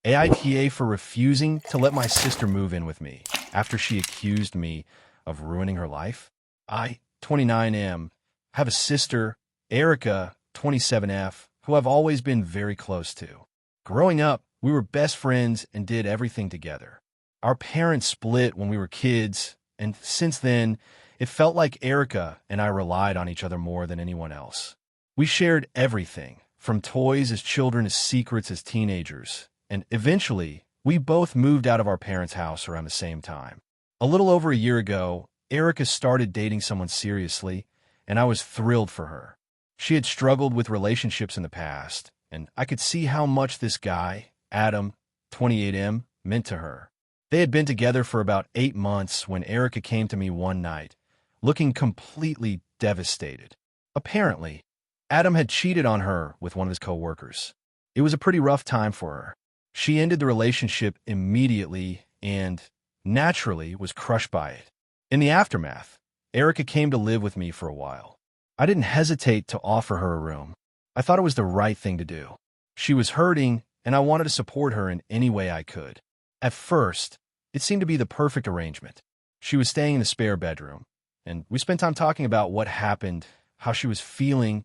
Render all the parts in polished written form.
AITA for refusing to let my sister move in with me after she accused me of ruining her life. I, 29M, have a sister, Erica, 27F, who I've always been very close to. Growing up, we were best friends and did everything together. Our parents split when we were kids, and since then, it felt like Erica and I relied on each other more than anyone else. We shared everything, from toys as children to secrets as teenagers, and eventually, we both moved out of our parents' house around the same time. A little over a year ago, Erica started dating someone seriously, and I was thrilled for her. She had struggled with relationships in the past, and I could see how much this guy, Adam, 28M, meant to her. They had been together for about 8 months when Erica came to me one night, looking completely devastated. Apparently, Adam had cheated on her with one of his coworkers. It was a pretty rough time for her. She ended the relationship immediately and, naturally, was crushed by it. In the aftermath, Erica came to live with me for a while. I didn't hesitate to offer her a room. I thought it was the right thing to do. She was hurting, and I wanted to support her in any way I could. At first, it seemed to be the perfect arrangement. She was staying in the spare bedroom, and we spent time talking about what happened, how she was feeling,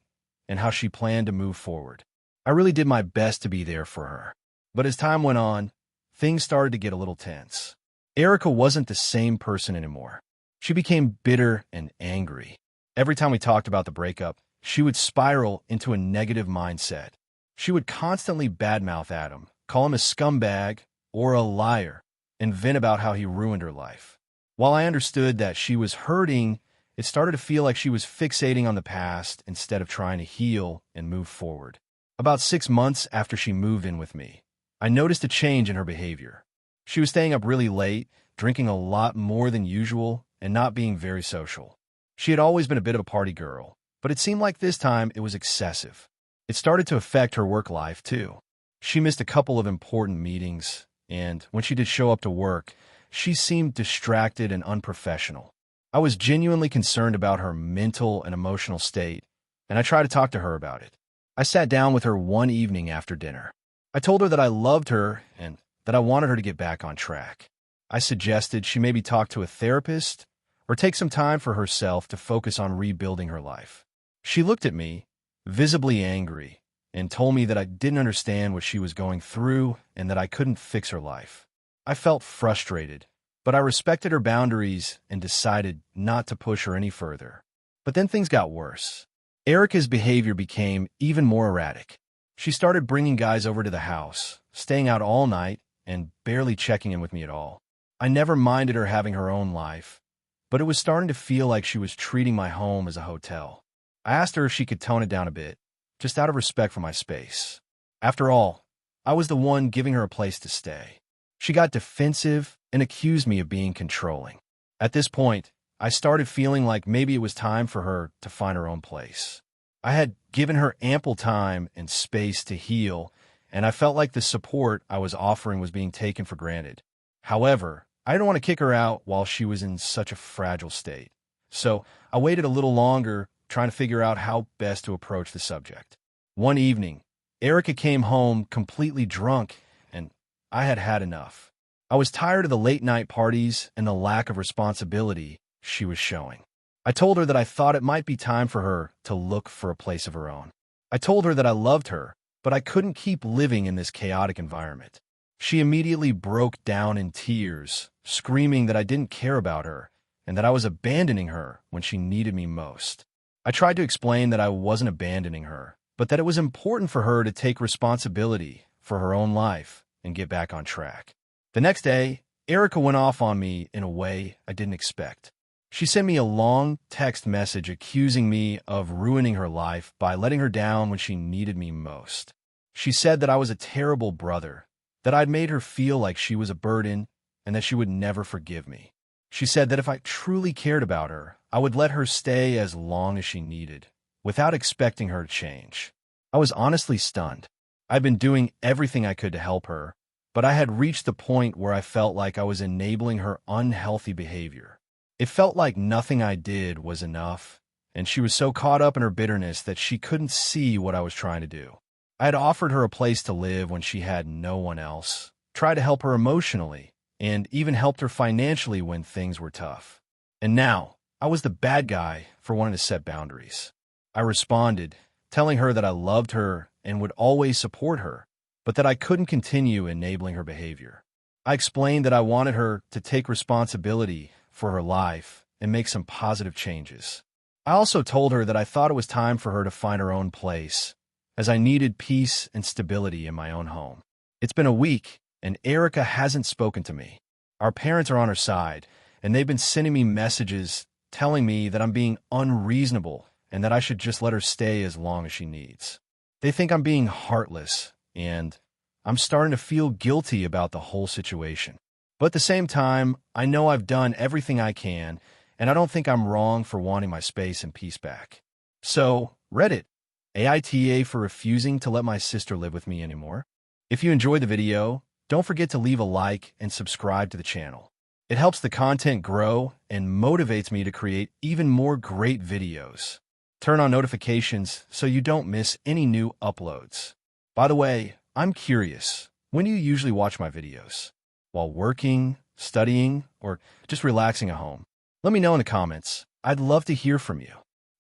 and how she planned to move forward. I really did my best to be there for her. But as time went on, things started to get a little tense. Erica wasn't the same person anymore. She became bitter and angry. Every time we talked about the breakup, she would spiral into a negative mindset. She would constantly badmouth Adam, call him a scumbag or a liar, and vent about how he ruined her life. While I understood that she was hurting, it started to feel like she was fixating on the past instead of trying to heal and move forward. About 6 months after she moved in with me, I noticed a change in her behavior. She was staying up really late, drinking a lot more than usual, and not being very social. She had always been a bit of a party girl, but it seemed like this time it was excessive. It started to affect her work life, too. She missed a couple of important meetings, and when she did show up to work, she seemed distracted and unprofessional. I was genuinely concerned about her mental and emotional state, and I tried to talk to her about it. I sat down with her one evening after dinner. I told her that I loved her and that I wanted her to get back on track. I suggested she maybe talk to a therapist or take some time for herself to focus on rebuilding her life. She looked at me, visibly angry, and told me that I didn't understand what she was going through and that I couldn't fix her life. I felt frustrated, but I respected her boundaries and decided not to push her any further. But then things got worse. Erica's behavior became even more erratic. She started bringing guys over to the house, staying out all night, and barely checking in with me at all. I never minded her having her own life, but it was starting to feel like she was treating my home as a hotel. I asked her if she could tone it down a bit, just out of respect for my space. After all, I was the one giving her a place to stay. She got defensive and accused me of being controlling. At this point, I started feeling like maybe it was time for her to find her own place. I had given her ample time and space to heal, and I felt like the support I was offering was being taken for granted. However, I didn't want to kick her out while she was in such a fragile state. So I waited a little longer, trying to figure out how best to approach the subject. One evening, Erica came home completely drunk, and I had had enough. I was tired of the late-night parties and the lack of responsibility she was showing. I told her that I thought it might be time for her to look for a place of her own. I told her that I loved her, but I couldn't keep living in this chaotic environment. She immediately broke down in tears, screaming that I didn't care about her and that I was abandoning her when she needed me most. I tried to explain that I wasn't abandoning her, but that it was important for her to take responsibility for her own life and get back on track. The next day, Erica went off on me in a way I didn't expect. She sent me a long text message accusing me of ruining her life by letting her down when she needed me most. She said that I was a terrible brother, that I'd made her feel like she was a burden, and that she would never forgive me. She said that if I truly cared about her, I would let her stay as long as she needed, without expecting her to change. I was honestly stunned. I'd been doing everything I could to help her, but I had reached the point where I felt like I was enabling her unhealthy behavior. It felt like nothing I did was enough, and she was so caught up in her bitterness that she couldn't see what I was trying to do. I had offered her a place to live when she had no one else, tried to help her emotionally, and even helped her financially when things were tough. And now, I was the bad guy for wanting to set boundaries. I responded, telling her that I loved her and would always support her, but that I couldn't continue enabling her behavior. I explained that I wanted her to take responsibility for her life and make some positive changes. I also told her that I thought it was time for her to find her own place, as I needed peace and stability in my own home. It's been a week, and Erica hasn't spoken to me. Our parents are on her side, and they've been sending me messages telling me that I'm being unreasonable and that I should just let her stay as long as she needs. They think I'm being heartless, and I'm starting to feel guilty about the whole situation. But at the same time, I know I've done everything I can, and I don't think I'm wrong for wanting my space and peace back. So, Reddit, AITA for refusing to let my sister live with me anymore. If you enjoyed the video, don't forget to leave a like and subscribe to the channel. It helps the content grow and motivates me to create even more great videos. Turn on notifications so you don't miss any new uploads. By the way, I'm curious, when do you usually watch my videos? While working, studying, or just relaxing at home? Let me know in the comments. I'd love to hear from you.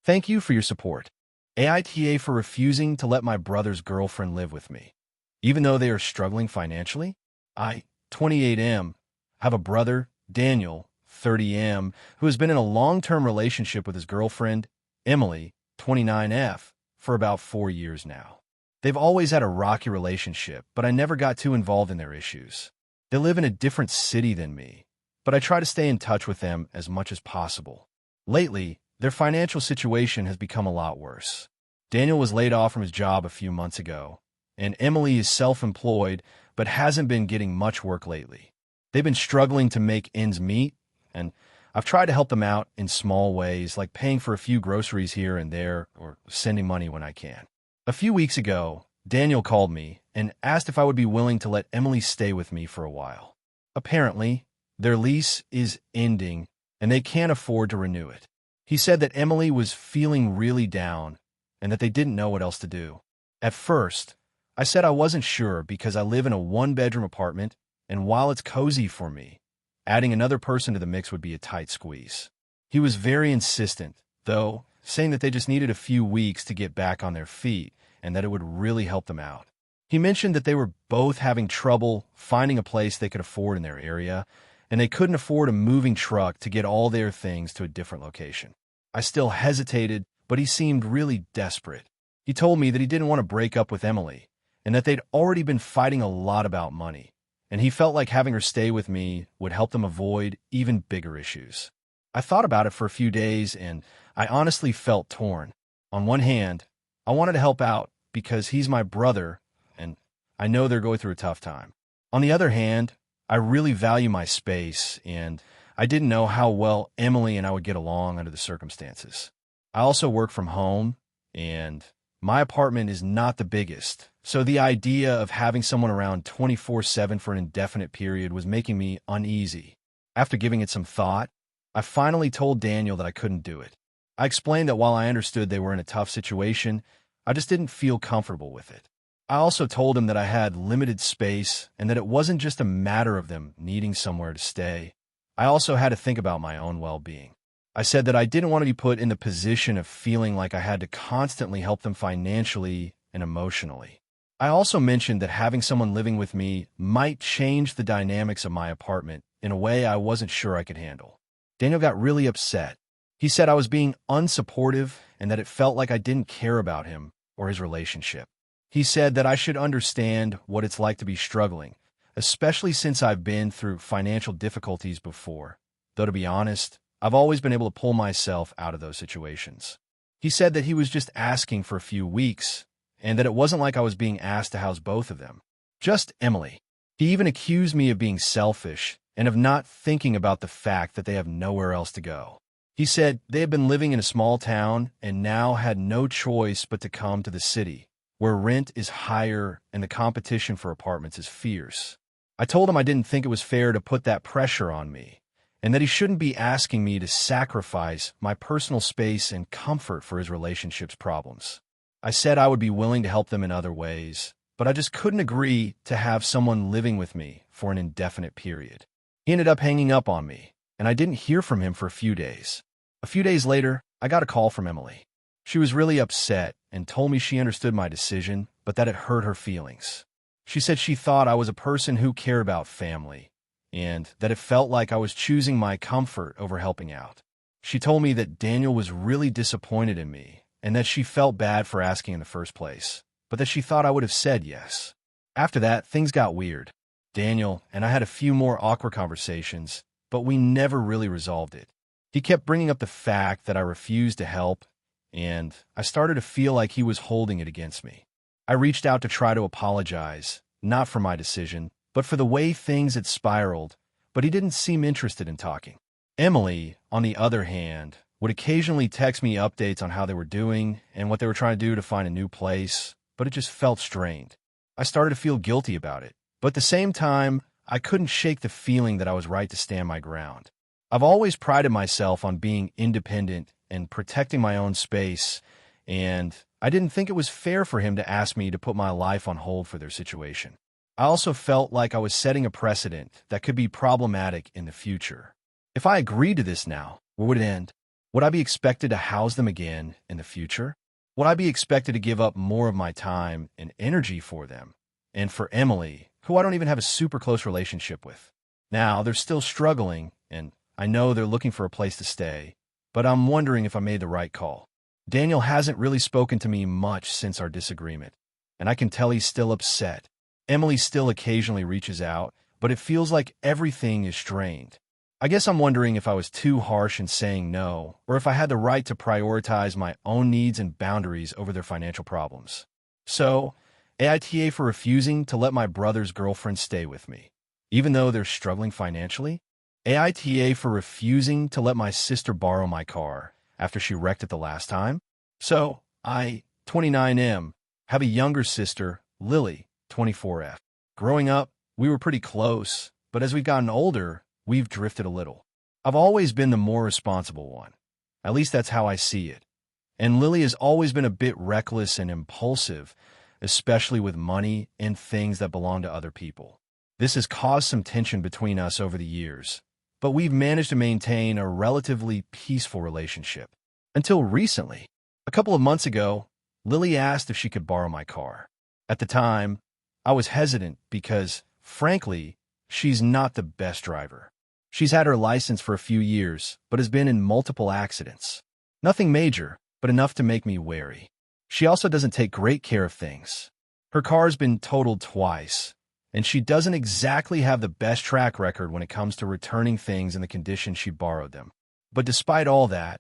Thank you for your support. AITA for refusing to let my brother's girlfriend live with me. Even though they are struggling financially, I, 28M, have a brother, Daniel, 30M, who has been in a long-term relationship with his girlfriend, Emily, 29F, for about 4 years now. They've always had a rocky relationship, but I never got too involved in their issues. They live in a different city than me, but I try to stay in touch with them as much as possible. Lately, their financial situation has become a lot worse. Daniel was laid off from his job a few months ago, and Emily is self-employed but hasn't been getting much work lately. They've been struggling to make ends meet, and I've tried to help them out in small ways, like paying for a few groceries here and there or sending money when I can. A few weeks ago, Daniel called me and asked if I would be willing to let Emily stay with me for a while. Apparently, their lease is ending and they can't afford to renew it. He said that Emily was feeling really down and that they didn't know what else to do. At first, I said I wasn't sure because I live in a one-bedroom apartment, and while it's cozy for me, adding another person to the mix would be a tight squeeze. He was very insistent, though, saying that they just needed a few weeks to get back on their feet and that it would really help them out. He mentioned that they were both having trouble finding a place they could afford in their area, and they couldn't afford a moving truck to get all their things to a different location. I still hesitated, but he seemed really desperate. He told me that he didn't want to break up with Emily, and that they'd already been fighting a lot about money, and he felt like having her stay with me would help them avoid even bigger issues. I thought about it for a few days, and I honestly felt torn. On one hand, I wanted to help out because he's my brother, and I know they're going through a tough time. On the other hand, I really value my space, and I didn't know how well Emily and I would get along under the circumstances. I also work from home, and my apartment is not the biggest, so the idea of having someone around 24/7 for an indefinite period was making me uneasy. After giving it some thought, I finally told Daniel that I couldn't do it. I explained that while I understood they were in a tough situation, I just didn't feel comfortable with it. I also told him that I had limited space and that it wasn't just a matter of them needing somewhere to stay. I also had to think about my own well-being. I said that I didn't want to be put in the position of feeling like I had to constantly help them financially and emotionally. I also mentioned that having someone living with me might change the dynamics of my apartment in a way I wasn't sure I could handle. Daniel got really upset. He said I was being unsupportive and that it felt like I didn't care about him or his relationship. He said that I should understand what it's like to be struggling, especially since I've been through financial difficulties before, though to be honest, I've always been able to pull myself out of those situations. He said that he was just asking for a few weeks, and that it wasn't like I was being asked to house both of them, just Emily. He even accused me of being selfish and of not thinking about the fact that they have nowhere else to go. He said they had been living in a small town and now had no choice but to come to the city, where rent is higher and the competition for apartments is fierce. I told him I didn't think it was fair to put that pressure on me, and that he shouldn't be asking me to sacrifice my personal space and comfort for his relationship's problems. I said I would be willing to help them in other ways, but I just couldn't agree to have someone living with me for an indefinite period. He ended up hanging up on me, and I didn't hear from him for a few days. A few days later, I got a call from Emily. She was really upset and told me she understood my decision, but that it hurt her feelings. She said she thought I was a person who cared about family, and that it felt like I was choosing my comfort over helping out. She told me that Daniel was really disappointed in me, and that she felt bad for asking in the first place, but that she thought I would have said yes. After that, things got weird. Daniel and I had a few more awkward conversations, but we never really resolved it. He kept bringing up the fact that I refused to help, and I started to feel like he was holding it against me. I reached out to try to apologize, not for my decision, but for the way things had spiraled, but he didn't seem interested in talking. Emily, on the other hand, would occasionally text me updates on how they were doing and what they were trying to do to find a new place, but it just felt strained. I started to feel guilty about it, but at the same time, I couldn't shake the feeling that I was right to stand my ground. I've always prided myself on being independent and protecting my own space, and I didn't think it was fair for him to ask me to put my life on hold for their situation. I also felt like I was setting a precedent that could be problematic in the future. If I agreed to this now, where would it end? Would I be expected to house them again in the future? Would I be expected to give up more of my time and energy for them? And for Emily, who I don't even have a super close relationship with. Now, they're still struggling, and I know they're looking for a place to stay, but I'm wondering if I made the right call. Daniel hasn't really spoken to me much since our disagreement, and I can tell he's still upset. Emily still occasionally reaches out, but it feels like everything is strained. I guess I'm wondering if I was too harsh in saying no, or if I had the right to prioritize my own needs and boundaries over their financial problems. So, AITA for refusing to let my brother's girlfriend stay with me, even though they're struggling financially. AITA for refusing to let my sister borrow my car after she wrecked it the last time. So, I, 29M, have a younger sister, Lily, 24F. Growing up, we were pretty close, but as we've gotten older, we've drifted a little. I've always been the more responsible one. At least that's how I see it. And Lily has always been a bit reckless and impulsive, especially with money and things that belong to other people. This has caused some tension between us over the years, but we've managed to maintain a relatively peaceful relationship. Until recently. A couple of months ago, Lily asked if she could borrow my car. At the time, I was hesitant because, frankly, she's not the best driver. She's had her license for a few years, but has been in multiple accidents. Nothing major, but enough to make me wary. She also doesn't take great care of things. Her car's been totaled twice, and she doesn't exactly have the best track record when it comes to returning things in the condition she borrowed them. But despite all that,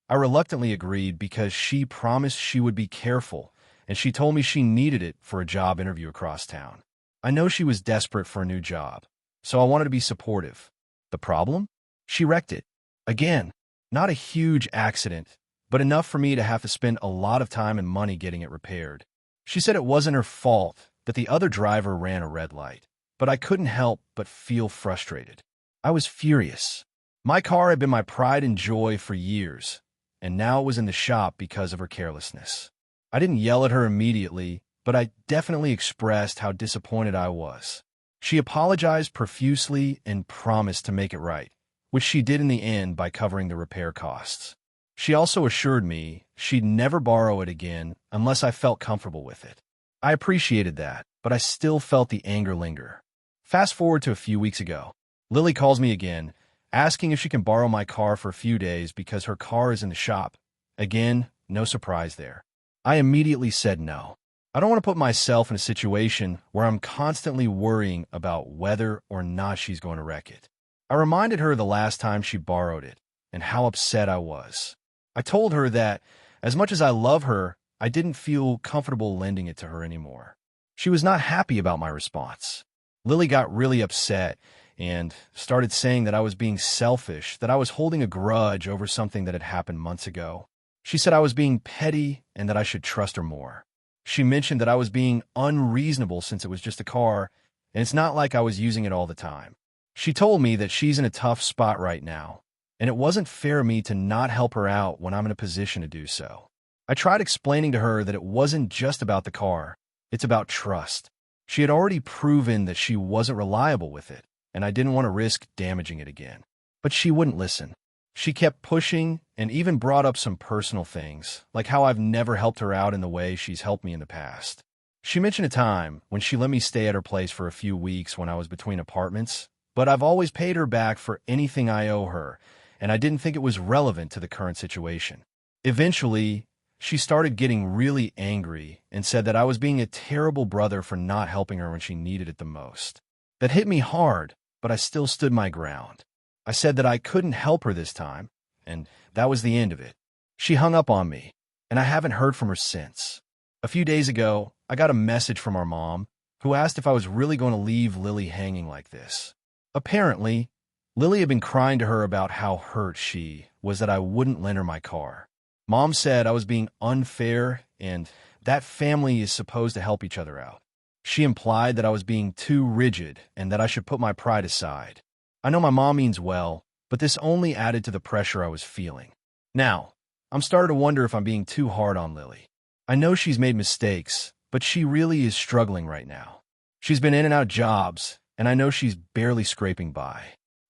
I reluctantly agreed because she promised she would be careful, and she told me she needed it for a job interview across town. I know she was desperate for a new job, so I wanted to be supportive. The problem? She wrecked it. Again, not a huge accident, but enough for me to have to spend a lot of time and money getting it repaired. She said it wasn't her fault that the other driver ran a red light, but I couldn't help but feel frustrated. I was furious. My car had been my pride and joy for years, and now it was in the shop because of her carelessness. I didn't yell at her immediately, but I definitely expressed how disappointed I was. She apologized profusely and promised to make it right, which she did in the end by covering the repair costs. She also assured me she'd never borrow it again unless I felt comfortable with it. I appreciated that, but I still felt the anger linger. Fast forward to a few weeks ago. Lily calls me again, asking if she can borrow my car for a few days because her car is in the shop. Again, no surprise there. I immediately said no. I don't want to put myself in a situation where I'm constantly worrying about whether or not she's going to wreck it. I reminded her the last time she borrowed it and how upset I was. I told her that, as much as I love her, I didn't feel comfortable lending it to her anymore. She was not happy about my response. Lily got really upset and started saying that I was being selfish, that I was holding a grudge over something that had happened months ago. She said I was being petty and that I should trust her more. She mentioned that I was being unreasonable since it was just a car, and it's not like I was using it all the time. She told me that she's in a tough spot right now, and it wasn't fair of me to not help her out when I'm in a position to do so. I tried explaining to her that it wasn't just about the car, it's about trust. She had already proven that she wasn't reliable with it, and I didn't want to risk damaging it again. But she wouldn't listen. She kept pushing and even brought up some personal things, like how I've never helped her out in the way she's helped me in the past. She mentioned a time when she let me stay at her place for a few weeks when I was between apartments, but I've always paid her back for anything I owe her, and I didn't think it was relevant to the current situation. Eventually, she started getting really angry and said that I was being a terrible brother for not helping her when she needed it the most. That hit me hard, but I still stood my ground. I said that I couldn't help her this time, and that was the end of it. She hung up on me, and I haven't heard from her since. A few days ago, I got a message from our mom, who asked if I was really going to leave Lily hanging like this. Apparently, Lily had been crying to her about how hurt she was that I wouldn't lend her my car. Mom said I was being unfair and that family is supposed to help each other out. She implied that I was being too rigid and that I should put my pride aside. I know my mom means well, but this only added to the pressure I was feeling. Now, I'm starting to wonder if I'm being too hard on Lily. I know she's made mistakes, but she really is struggling right now. She's been in and out of jobs, and I know she's barely scraping by.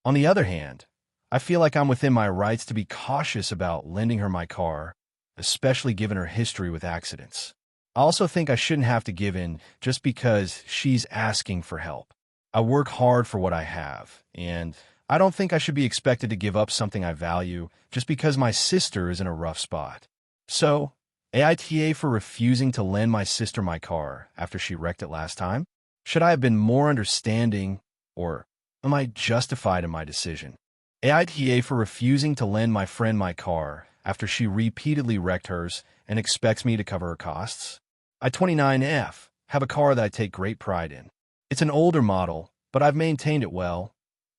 On the other hand, I feel like I'm within my rights to be cautious about lending her my car, especially given her history with accidents. I also think I shouldn't have to give in just because she's asking for help. I work hard for what I have, and I don't think I should be expected to give up something I value just because my sister is in a rough spot. So, AITA for refusing to lend my sister my car after she wrecked it last time? Should I have been more understanding, or am I justified in my decision? AITA for refusing to lend my friend my car after she repeatedly wrecked hers and expects me to cover her costs? I 29F have a car that I take great pride in. It's an older model, but I've maintained it well,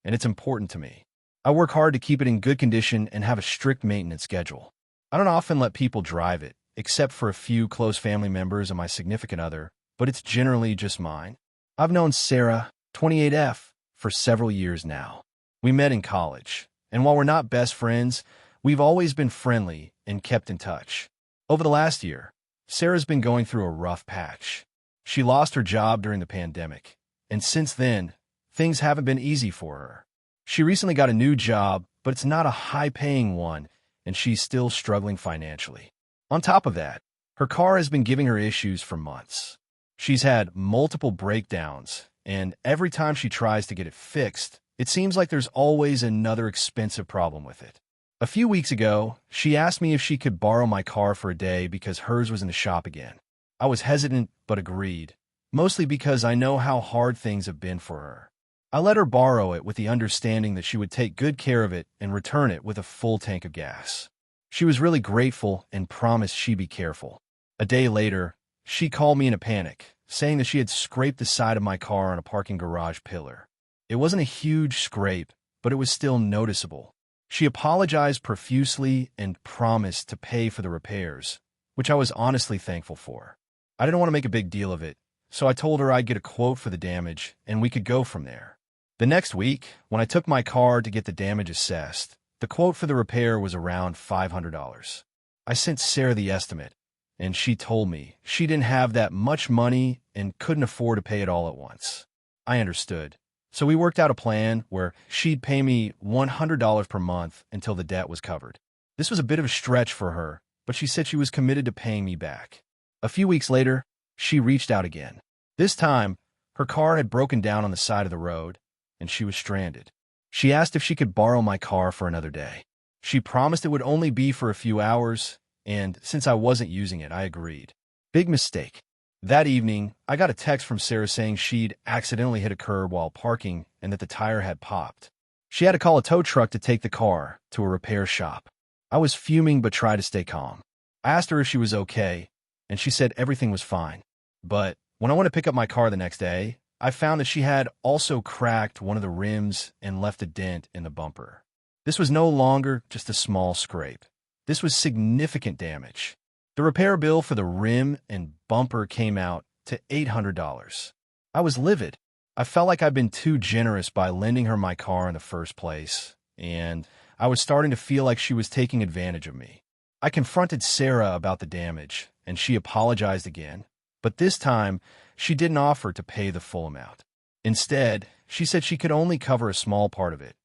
and it's important to me. I work hard to keep it in good condition and have a strict maintenance schedule. I don't often let people drive it, except for a few close family members and my significant other, but it's generally just mine. I've known Sarah, 28F, for several years now. We met in college, and while we're not best friends, we've always been friendly and kept in touch. Over the last year, Sarah's been going through a rough patch. She lost her job during the pandemic, and since then, things haven't been easy for her. She recently got a new job, but it's not a high-paying one, and she's still struggling financially. On top of that, her car has been giving her issues for months. She's had multiple breakdowns, and every time she tries to get it fixed, it seems like there's always another expensive problem with it. A few weeks ago, she asked me if she could borrow my car for a day because hers was in the shop again. I was hesitant but agreed, mostly because I know how hard things have been for her. I let her borrow it with the understanding that she would take good care of it and return it with a full tank of gas. She was really grateful and promised she'd be careful. A day later, she called me in a panic, saying that she had scraped the side of my car on a parking garage pillar. It wasn't a huge scrape, but it was still noticeable. She apologized profusely and promised to pay for the repairs, which I was honestly thankful for. I didn't want to make a big deal of it, so I told her I'd get a quote for the damage and we could go from there. The next week, when I took my car to get the damage assessed, the quote for the repair was around $500. I sent Sarah the estimate, and she told me she didn't have that much money and couldn't afford to pay it all at once. I understood. So we worked out a plan where she'd pay me $100 per month until the debt was covered. This was a bit of a stretch for her, but she said she was committed to paying me back. A few weeks later, she reached out again. This time, her car had broken down on the side of the road, and she was stranded. She asked if she could borrow my car for another day. She promised it would only be for a few hours, and since I wasn't using it, I agreed. Big mistake. That evening, I got a text from Sarah saying she'd accidentally hit a curb while parking and that the tire had popped. She had to call a tow truck to take the car to a repair shop. I was fuming but tried to stay calm. I asked her if she was okay, and she said everything was fine. But when I went to pick up my car the next day, I found that she had also cracked one of the rims and left a dent in the bumper. This was no longer just a small scrape. This was significant damage. The repair bill for the rim and bumper came out to $800. I was livid. I felt like I'd been too generous by lending her my car in the first place, and I was starting to feel like she was taking advantage of me. I confronted Sarah about the damage, and she apologized again, but this time she didn't offer to pay the full amount. Instead, she said she could only cover a small part of it,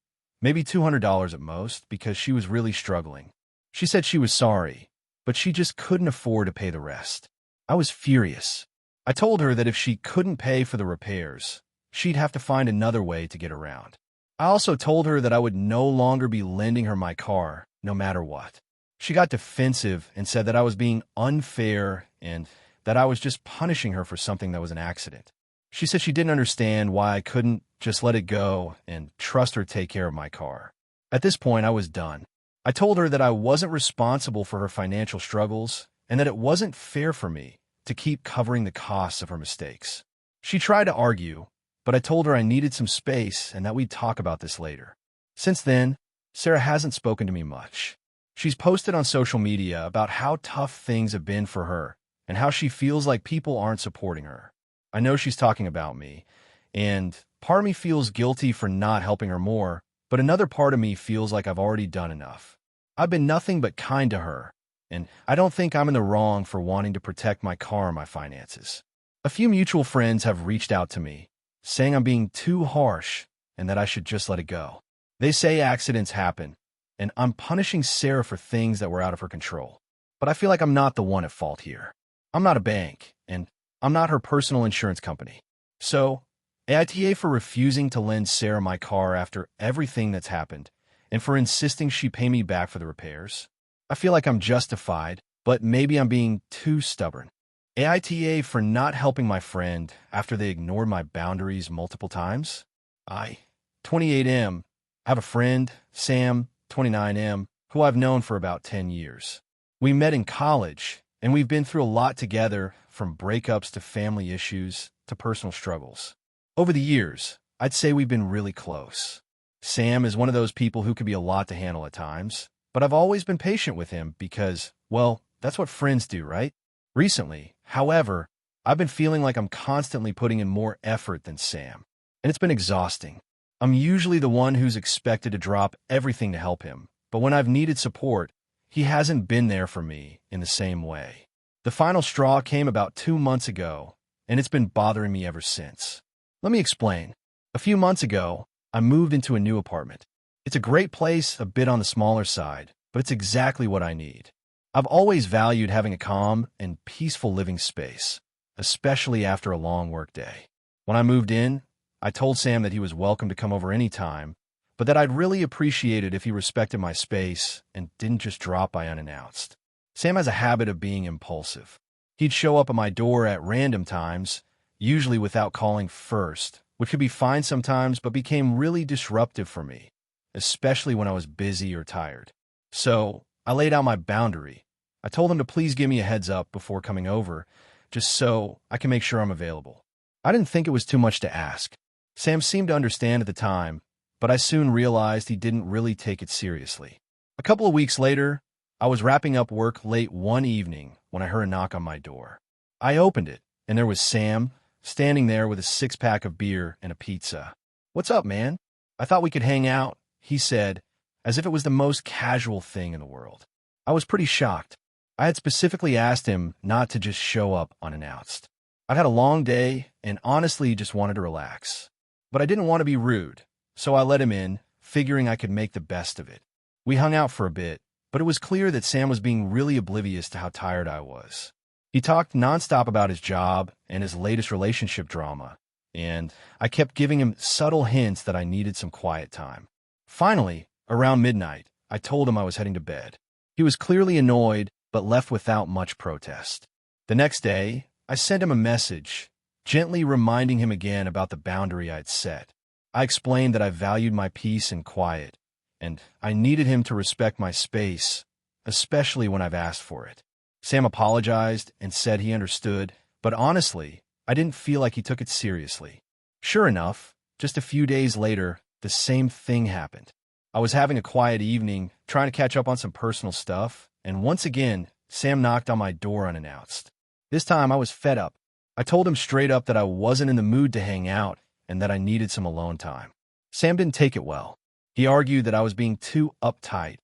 maybe $200 at most, because she was really struggling. She said she was sorry, but she just couldn't afford to pay the rest. I was furious. I told her that if she couldn't pay for the repairs, she'd have to find another way to get around. I also told her that I would no longer be lending her my car, no matter what. She got defensive and said that I was being unfair and that I was just punishing her for something that was an accident. She said she didn't understand why I couldn't just let it go and trust her to take care of my car. At this point, I was done. I told her that I wasn't responsible for her financial struggles and that it wasn't fair for me to keep covering the costs of her mistakes. She tried to argue, but I told her I needed some space and that we'd talk about this later. Since then, Sarah hasn't spoken to me much. She's posted on social media about how tough things have been for her and how she feels like people aren't supporting her. I know she's talking about me, and part of me feels guilty for not helping her more, but another part of me feels like I've already done enough. I've been nothing but kind to her, and I don't think I'm in the wrong for wanting to protect my car and my finances. A few mutual friends have reached out to me, saying I'm being too harsh and that I should just let it go. They say accidents happen, and I'm punishing Sarah for things that were out of her control. But I feel like I'm not the one at fault here. I'm not a bank, and I'm not her personal insurance company. So, AITA for refusing to lend Sarah my car after everything that's happened, and for insisting she pay me back for the repairs. I feel like I'm justified, but maybe I'm being too stubborn. AITA for not helping my friend after they ignored my boundaries multiple times. I, 28M, have a friend, Sam, 29M, who I've known for about 10 years. We met in college, and we've been through a lot together, from breakups to family issues to personal struggles. Over the years, I'd say we've been really close. Sam is one of those people who can be a lot to handle at times, but I've always been patient with him because, well, that's what friends do, right? Recently, however, I've been feeling like I'm constantly putting in more effort than Sam, and it's been exhausting. I'm usually the one who's expected to drop everything to help him, but when I've needed support, he hasn't been there for me in the same way. The final straw came about 2 months ago, and it's been bothering me ever since. Let me explain. A few months ago, I moved into a new apartment. It's a great place, a bit on the smaller side, but it's exactly what I need. I've always valued having a calm and peaceful living space, especially after a long workday. When I moved in, I told Sam that he was welcome to come over anytime, but that I'd really appreciate it if he respected my space and didn't just drop by unannounced. Sam has a habit of being impulsive. He'd show up at my door at random times, usually without calling first, which could be fine sometimes but became really disruptive for me, especially when I was busy or tired. So, I laid out my boundary. I told him to please give me a heads up before coming over, just so I can make sure I'm available. I didn't think it was too much to ask. Sam seemed to understand at the time, but I soon realized he didn't really take it seriously. A couple of weeks later, I was wrapping up work late one evening when I heard a knock on my door. I opened it, and there was Sam, standing there with a six-pack of beer and a pizza. "What's up, man? I thought we could hang out," he said, as if it was the most casual thing in the world. I was pretty shocked. I had specifically asked him not to just show up unannounced. I'd had a long day and honestly just wanted to relax. But I didn't want to be rude, so I let him in, figuring I could make the best of it. We hung out for a bit, but it was clear that Sam was being really oblivious to how tired I was. He talked nonstop about his job and his latest relationship drama, and I kept giving him subtle hints that I needed some quiet time. Finally, around midnight, I told him I was heading to bed. He was clearly annoyed, but left without much protest. The next day, I sent him a message, gently reminding him again about the boundary I'd set. I explained that I valued my peace and quiet, and I needed him to respect my space, especially when I've asked for it. Sam apologized and said he understood, but honestly, I didn't feel like he took it seriously. Sure enough, just a few days later, the same thing happened. I was having a quiet evening, trying to catch up on some personal stuff, and once again, Sam knocked on my door unannounced. This time, I was fed up. I told him straight up that I wasn't in the mood to hang out and that I needed some alone time. Sam didn't take it well. He argued that I was being too uptight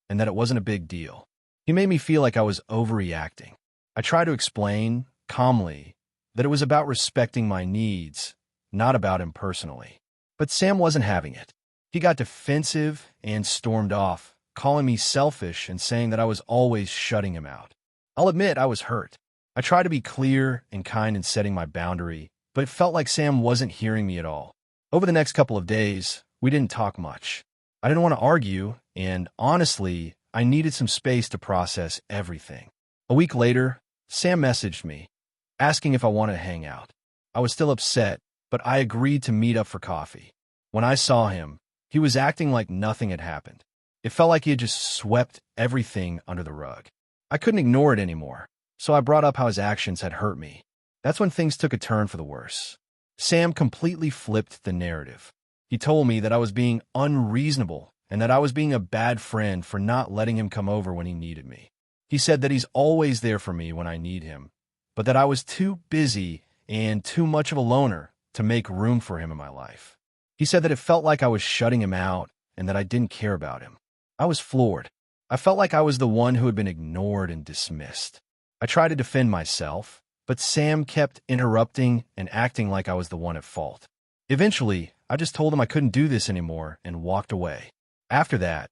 and that it wasn't a big deal. He made me feel like I was overreacting. I tried to explain, calmly, that it was about respecting my needs, not about him personally. But Sam wasn't having it. He got defensive and stormed off, calling me selfish and saying that I was always shutting him out. I'll admit I was hurt. I tried to be clear and kind in setting my boundary, but it felt like Sam wasn't hearing me at all. Over the next couple of days, we didn't talk much. I didn't want to argue, and honestly, I needed some space to process everything. A week later, Sam messaged me, asking if I wanted to hang out. I was still upset, but I agreed to meet up for coffee. When I saw him, he was acting like nothing had happened. It felt like he had just swept everything under the rug. I couldn't ignore it anymore, so I brought up how his actions had hurt me. That's when things took a turn for the worse. Sam completely flipped the narrative. He told me that I was being unreasonable and that I was being a bad friend for not letting him come over when he needed me. He said that he's always there for me when I need him, but that I was too busy and too much of a loner to make room for him in my life. He said that it felt like I was shutting him out and that I didn't care about him. I was floored. I felt like I was the one who had been ignored and dismissed. I tried to defend myself, but Sam kept interrupting and acting like I was the one at fault. Eventually, I just told him I couldn't do this anymore and walked away. After that,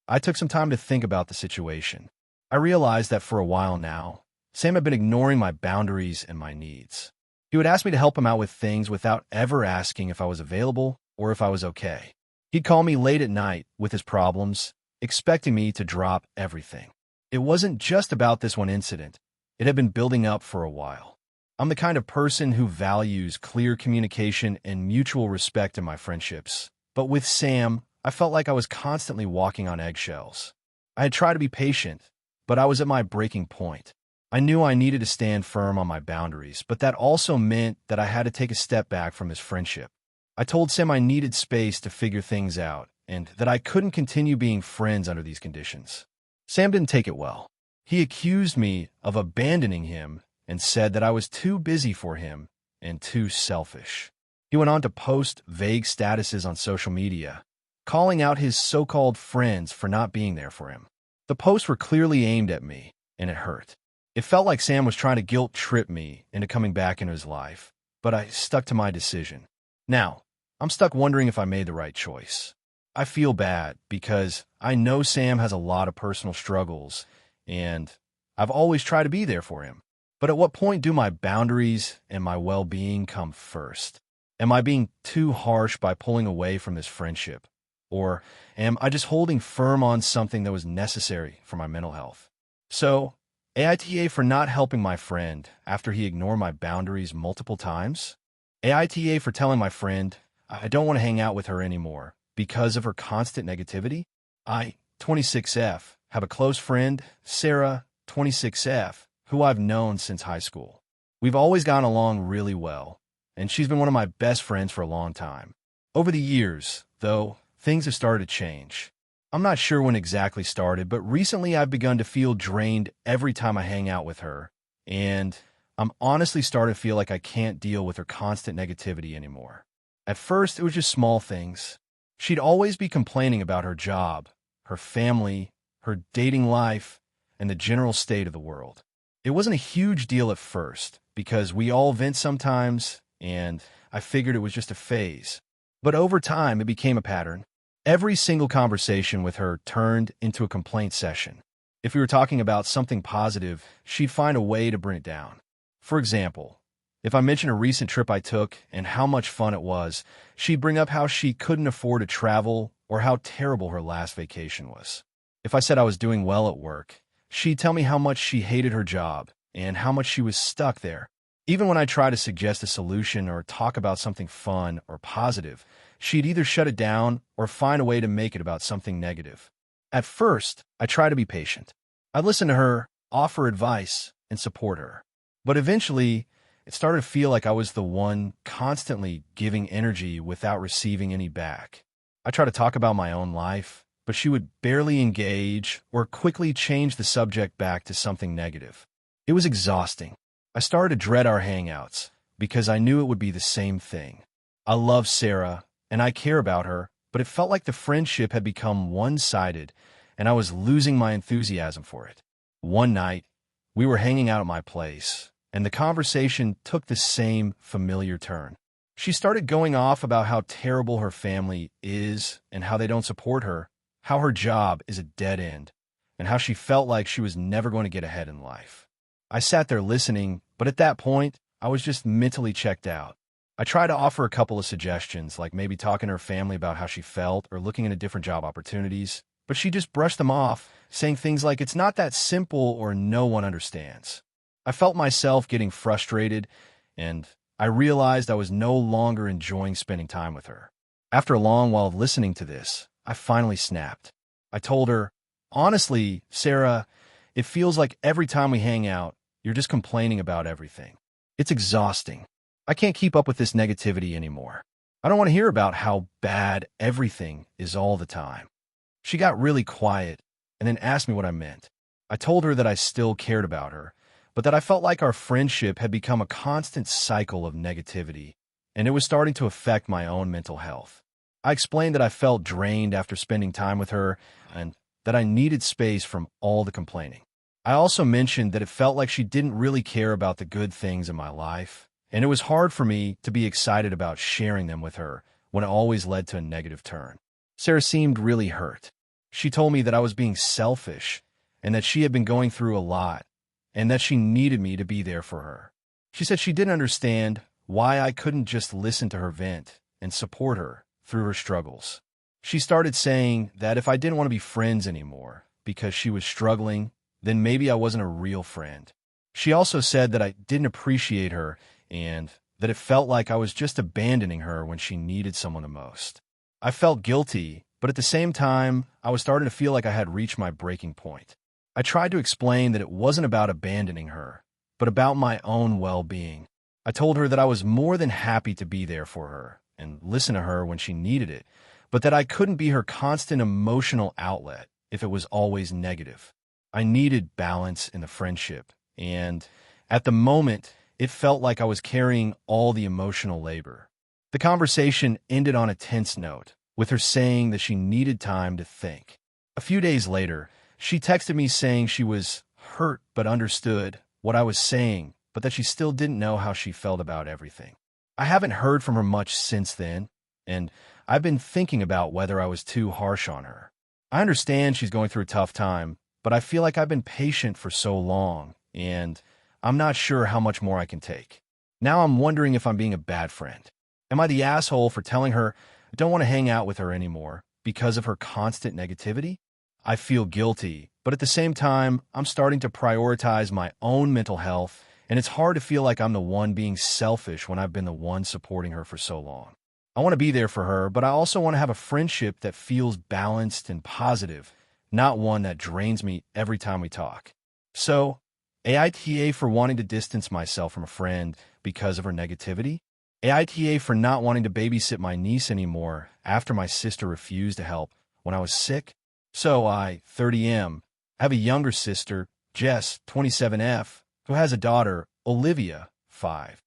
I took some time to think about the situation. I realized that for a while now, Sam had been ignoring my boundaries and my needs. He would ask me to help him out with things without ever asking if I was available or if I was okay. He'd call me late at night with his problems, expecting me to drop everything. It wasn't just about this one incident. It had been building up for a while. I'm the kind of person who values clear communication and mutual respect in my friendships. But with Sam, I felt like I was constantly walking on eggshells. I had tried to be patient, but I was at my breaking point. I knew I needed to stand firm on my boundaries, but that also meant that I had to take a step back from his friendship. I told Sam I needed space to figure things out, and that I couldn't continue being friends under these conditions. Sam didn't take it well. He accused me of abandoning him and said that I was too busy for him and too selfish. He went on to post vague statuses on social media, calling out his so-called friends for not being there for him. The posts were clearly aimed at me, and it hurt. It felt like Sam was trying to guilt-trip me into coming back into his life, but I stuck to my decision. Now, I'm stuck wondering if I made the right choice. I feel bad because I know Sam has a lot of personal struggles, and I've always tried to be there for him. But at what point do my boundaries and my well-being come first? Am I being too harsh by pulling away from this friendship? Or am I just holding firm on something that was necessary for my mental health? So, AITA for not helping my friend after he ignored my boundaries multiple times. AITA for telling my friend I don't want to hang out with her anymore because of her constant negativity. I, 26F, have a close friend, Sarah, 26F, who I've known since high school. We've always gotten along really well, and she's been one of my best friends for a long time. Over the years, though, things have started to change. I'm not sure when exactly started, but recently I've begun to feel drained every time I hang out with her, and I'm honestly starting to feel like I can't deal with her constant negativity anymore. At first, it was just small things. She'd always be complaining about her job, her family, her dating life, and the general state of the world. It wasn't a huge deal at first, because we all vent sometimes, and I figured it was just a phase. But over time, it became a pattern. Every single conversation with her turned into a complaint session. If we were talking about something positive, she'd find a way to bring it down. For example, if I mentioned a recent trip I took and how much fun it was, she'd bring up how she couldn't afford to travel or how terrible her last vacation was. If I said I was doing well at work, she'd tell me how much she hated her job and how much she was stuck there. Even when I tried to suggest a solution or talk about something fun or positive, she'd either shut it down or find a way to make it about something negative. At first, I tried to be patient. I'd listen to her, offer advice, and support her. But eventually, it started to feel like I was the one constantly giving energy without receiving any back. I tried to talk about my own life, but she would barely engage or quickly change the subject back to something negative. It was exhausting. I started to dread our hangouts because I knew it would be the same thing. I love Sarah, and I care about her, but it felt like the friendship had become one-sided, and I was losing my enthusiasm for it. One night, we were hanging out at my place, and the conversation took the same familiar turn. She started going off about how terrible her family is and how they don't support her, how her job is a dead end, and how she felt like she was never going to get ahead in life. I sat there listening, but at that point, I was just mentally checked out. I tried to offer a couple of suggestions, like maybe talking to her family about how she felt or looking into different job opportunities, but she just brushed them off, saying things like it's not that simple or no one understands. I felt myself getting frustrated, and I realized I was no longer enjoying spending time with her. After a long while of listening to this, I finally snapped. I told her, honestly, Sarah, it feels like every time we hang out, you're just complaining about everything. It's exhausting. I can't keep up with this negativity anymore. I don't want to hear about how bad everything is all the time. She got really quiet and then asked me what I meant. I told her that I still cared about her, but that I felt like our friendship had become a constant cycle of negativity, and it was starting to affect my own mental health. I explained that I felt drained after spending time with her and that I needed space from all the complaining. I also mentioned that it felt like she didn't really care about the good things in my life, and it was hard for me to be excited about sharing them with her when it always led to a negative turn. Sarah seemed really hurt. She told me that I was being selfish and that she had been going through a lot and that she needed me to be there for her. She said she didn't understand why I couldn't just listen to her vent and support her through her struggles. She started saying that if I didn't want to be friends anymore because she was struggling, then maybe I wasn't a real friend. She also said that I didn't appreciate her and that it felt like I was just abandoning her when she needed someone the most. I felt guilty, but at the same time, I was starting to feel like I had reached my breaking point. I tried to explain that it wasn't about abandoning her, but about my own well-being. I told her that I was more than happy to be there for her and listen to her when she needed it, but that I couldn't be her constant emotional outlet if it was always negative. I needed balance in the friendship, and at the moment, it felt like I was carrying all the emotional labor. The conversation ended on a tense note, with her saying that she needed time to think. A few days later, she texted me saying she was hurt but understood what I was saying, but that she still didn't know how she felt about everything. I haven't heard from her much since then, and I've been thinking about whether I was too harsh on her. I understand she's going through a tough time, but I feel like I've been patient for so long, and I'm not sure how much more I can take. Now I'm wondering if I'm being a bad friend. Am I the asshole for telling her I don't want to hang out with her anymore because of her constant negativity? I feel guilty, but at the same time, I'm starting to prioritize my own mental health, and it's hard to feel like I'm the one being selfish when I've been the one supporting her for so long. I want to be there for her, but I also want to have a friendship that feels balanced and positive, not one that drains me every time we talk. So, AITA for wanting to distance myself from a friend because of her negativity? AITA for not wanting to babysit my niece anymore after my sister refused to help when I was sick? So I, 30M, have a younger sister, Jess, 27F, who has a daughter, Olivia, 5.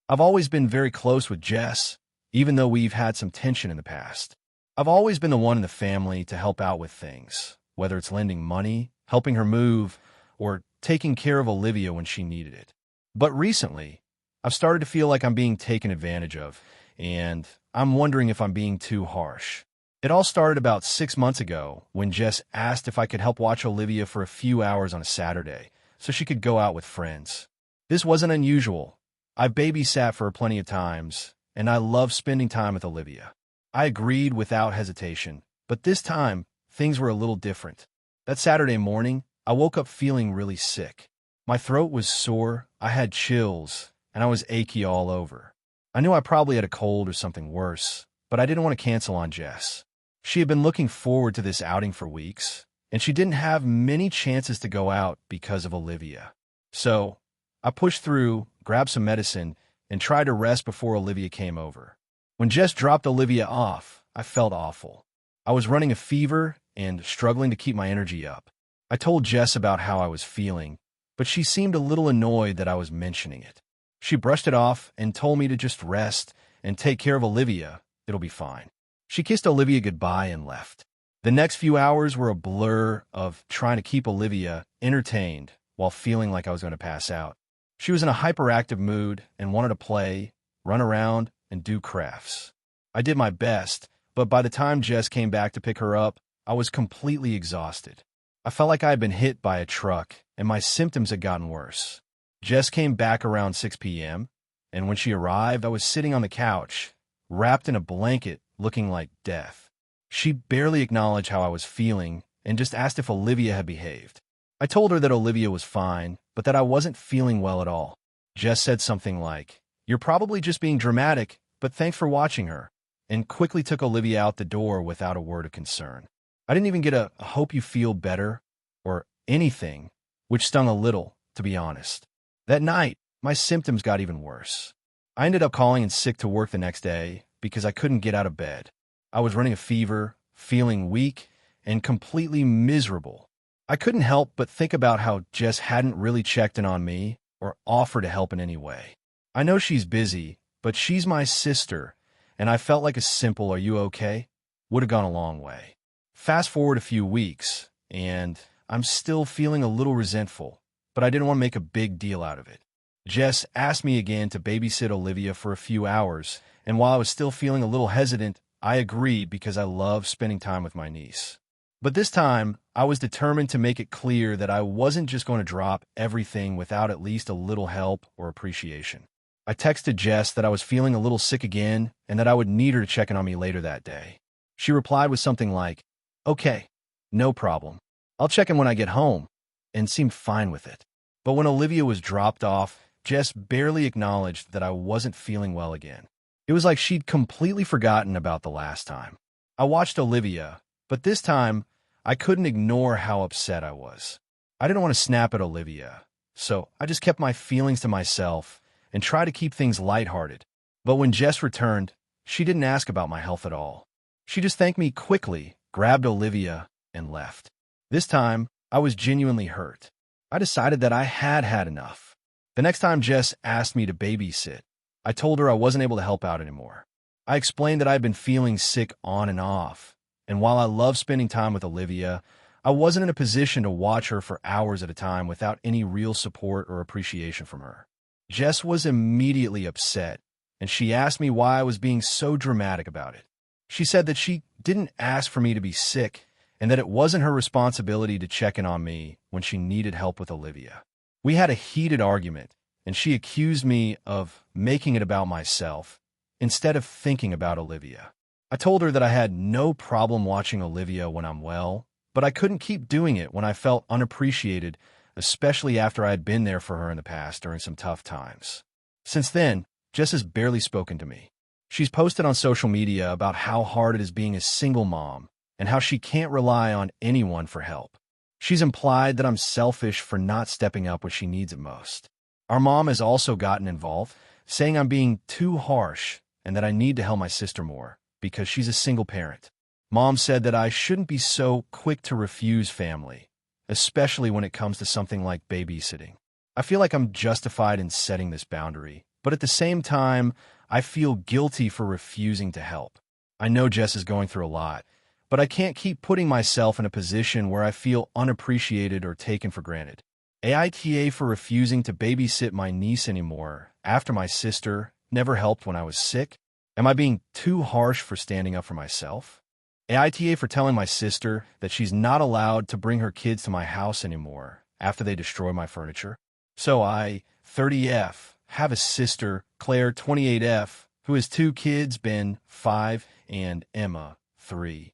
I've always been very close with Jess, even though we've had some tension in the past. I've always been the one in the family to help out with things, whether it's lending money, helping her move, or taking care of Olivia when she needed it. But recently, I've started to feel like I'm being taken advantage of, and I'm wondering if I'm being too harsh. It all started about 6 months ago when Jess asked if I could help watch Olivia for a few hours on a Saturday so she could go out with friends. This wasn't unusual. I've babysat for her plenty of times, and I love spending time with Olivia. I agreed without hesitation, but this time, things were a little different. That Saturday morning, I woke up feeling really sick. My throat was sore, I had chills, and I was achy all over. I knew I probably had a cold or something worse, but I didn't want to cancel on Jess. She had been looking forward to this outing for weeks, and she didn't have many chances to go out because of Olivia. So, I pushed through, grabbed some medicine, and tried to rest before Olivia came over. When Jess dropped Olivia off, I felt awful. I was running a fever and struggling to keep my energy up. I told Jess about how I was feeling, but she seemed a little annoyed that I was mentioning it. She brushed it off and told me to just rest and take care of Olivia. It'll be fine. She kissed Olivia goodbye and left. The next few hours were a blur of trying to keep Olivia entertained while feeling like I was going to pass out. She was in a hyperactive mood and wanted to play, run around, and do crafts. I did my best, but by the time Jess came back to pick her up, I was completely exhausted. I felt like I had been hit by a truck, and my symptoms had gotten worse. Jess came back around 6 p.m., and when she arrived, I was sitting on the couch, wrapped in a blanket, looking like death. She barely acknowledged how I was feeling and just asked if Olivia had behaved. I told her that Olivia was fine, but that I wasn't feeling well at all. Jess said something like, "You're probably just being dramatic, but thanks for watching her," and quickly took Olivia out the door without a word of concern. I didn't even get a "hope you feel better" or anything, which stung a little, to be honest. That night, my symptoms got even worse. I ended up calling in sick to work the next day because I couldn't get out of bed. I was running a fever, feeling weak, and completely miserable. I couldn't help but think about how Jess hadn't really checked in on me or offered to help in any way. I know she's busy, but she's my sister, and I felt like a simple "are you okay?" would have gone a long way. Fast forward a few weeks, and I'm still feeling a little resentful, but I didn't want to make a big deal out of it. Jess asked me again to babysit Olivia for a few hours, and while I was still feeling a little hesitant, I agreed because I love spending time with my niece. But this time, I was determined to make it clear that I wasn't just going to drop everything without at least a little help or appreciation. I texted Jess that I was feeling a little sick again and that I would need her to check in on me later that day. She replied with something like, "Okay, no problem. I'll check in when I get home," and seemed fine with it. But when Olivia was dropped off, Jess barely acknowledged that I wasn't feeling well again. It was like she'd completely forgotten about the last time. I watched Olivia, but this time, I couldn't ignore how upset I was. I didn't want to snap at Olivia, so I just kept my feelings to myself and tried to keep things lighthearted. But when Jess returned, she didn't ask about my health at all. She just thanked me quickly, grabbed Olivia, and left. This time, I was genuinely hurt. I decided that I had had enough. The next time Jess asked me to babysit, I told her I wasn't able to help out anymore. I explained that I had been feeling sick on and off, and while I love spending time with Olivia, I wasn't in a position to watch her for hours at a time without any real support or appreciation from her. Jess was immediately upset, and she asked me why I was being so dramatic about it. She said that she didn't ask for me to be sick and that it wasn't her responsibility to check in on me when she needed help with Olivia. We had a heated argument, and she accused me of making it about myself instead of thinking about Olivia. I told her that I had no problem watching Olivia when I'm well, but I couldn't keep doing it when I felt unappreciated, especially after I had been there for her in the past during some tough times. Since then, Jess has barely spoken to me. She's posted on social media about how hard it is being a single mom and how she can't rely on anyone for help. She's implied that I'm selfish for not stepping up when she needs it most. Our mom has also gotten involved, saying I'm being too harsh and that I need to help my sister more because she's a single parent. Mom said that I shouldn't be so quick to refuse family, especially when it comes to something like babysitting. I feel like I'm justified in setting this boundary, but at the same time, I feel guilty for refusing to help. I know Jess is going through a lot, but I can't keep putting myself in a position where I feel unappreciated or taken for granted. AITA for refusing to babysit my niece anymore after my sister never helped when I was sick? Am I being too harsh for standing up for myself? AITA for telling my sister that she's not allowed to bring her kids to my house anymore after they destroy my furniture? So I, 30F, have a sister, Claire, 28F, who has 2 kids, Ben, 5, and Emma, 3.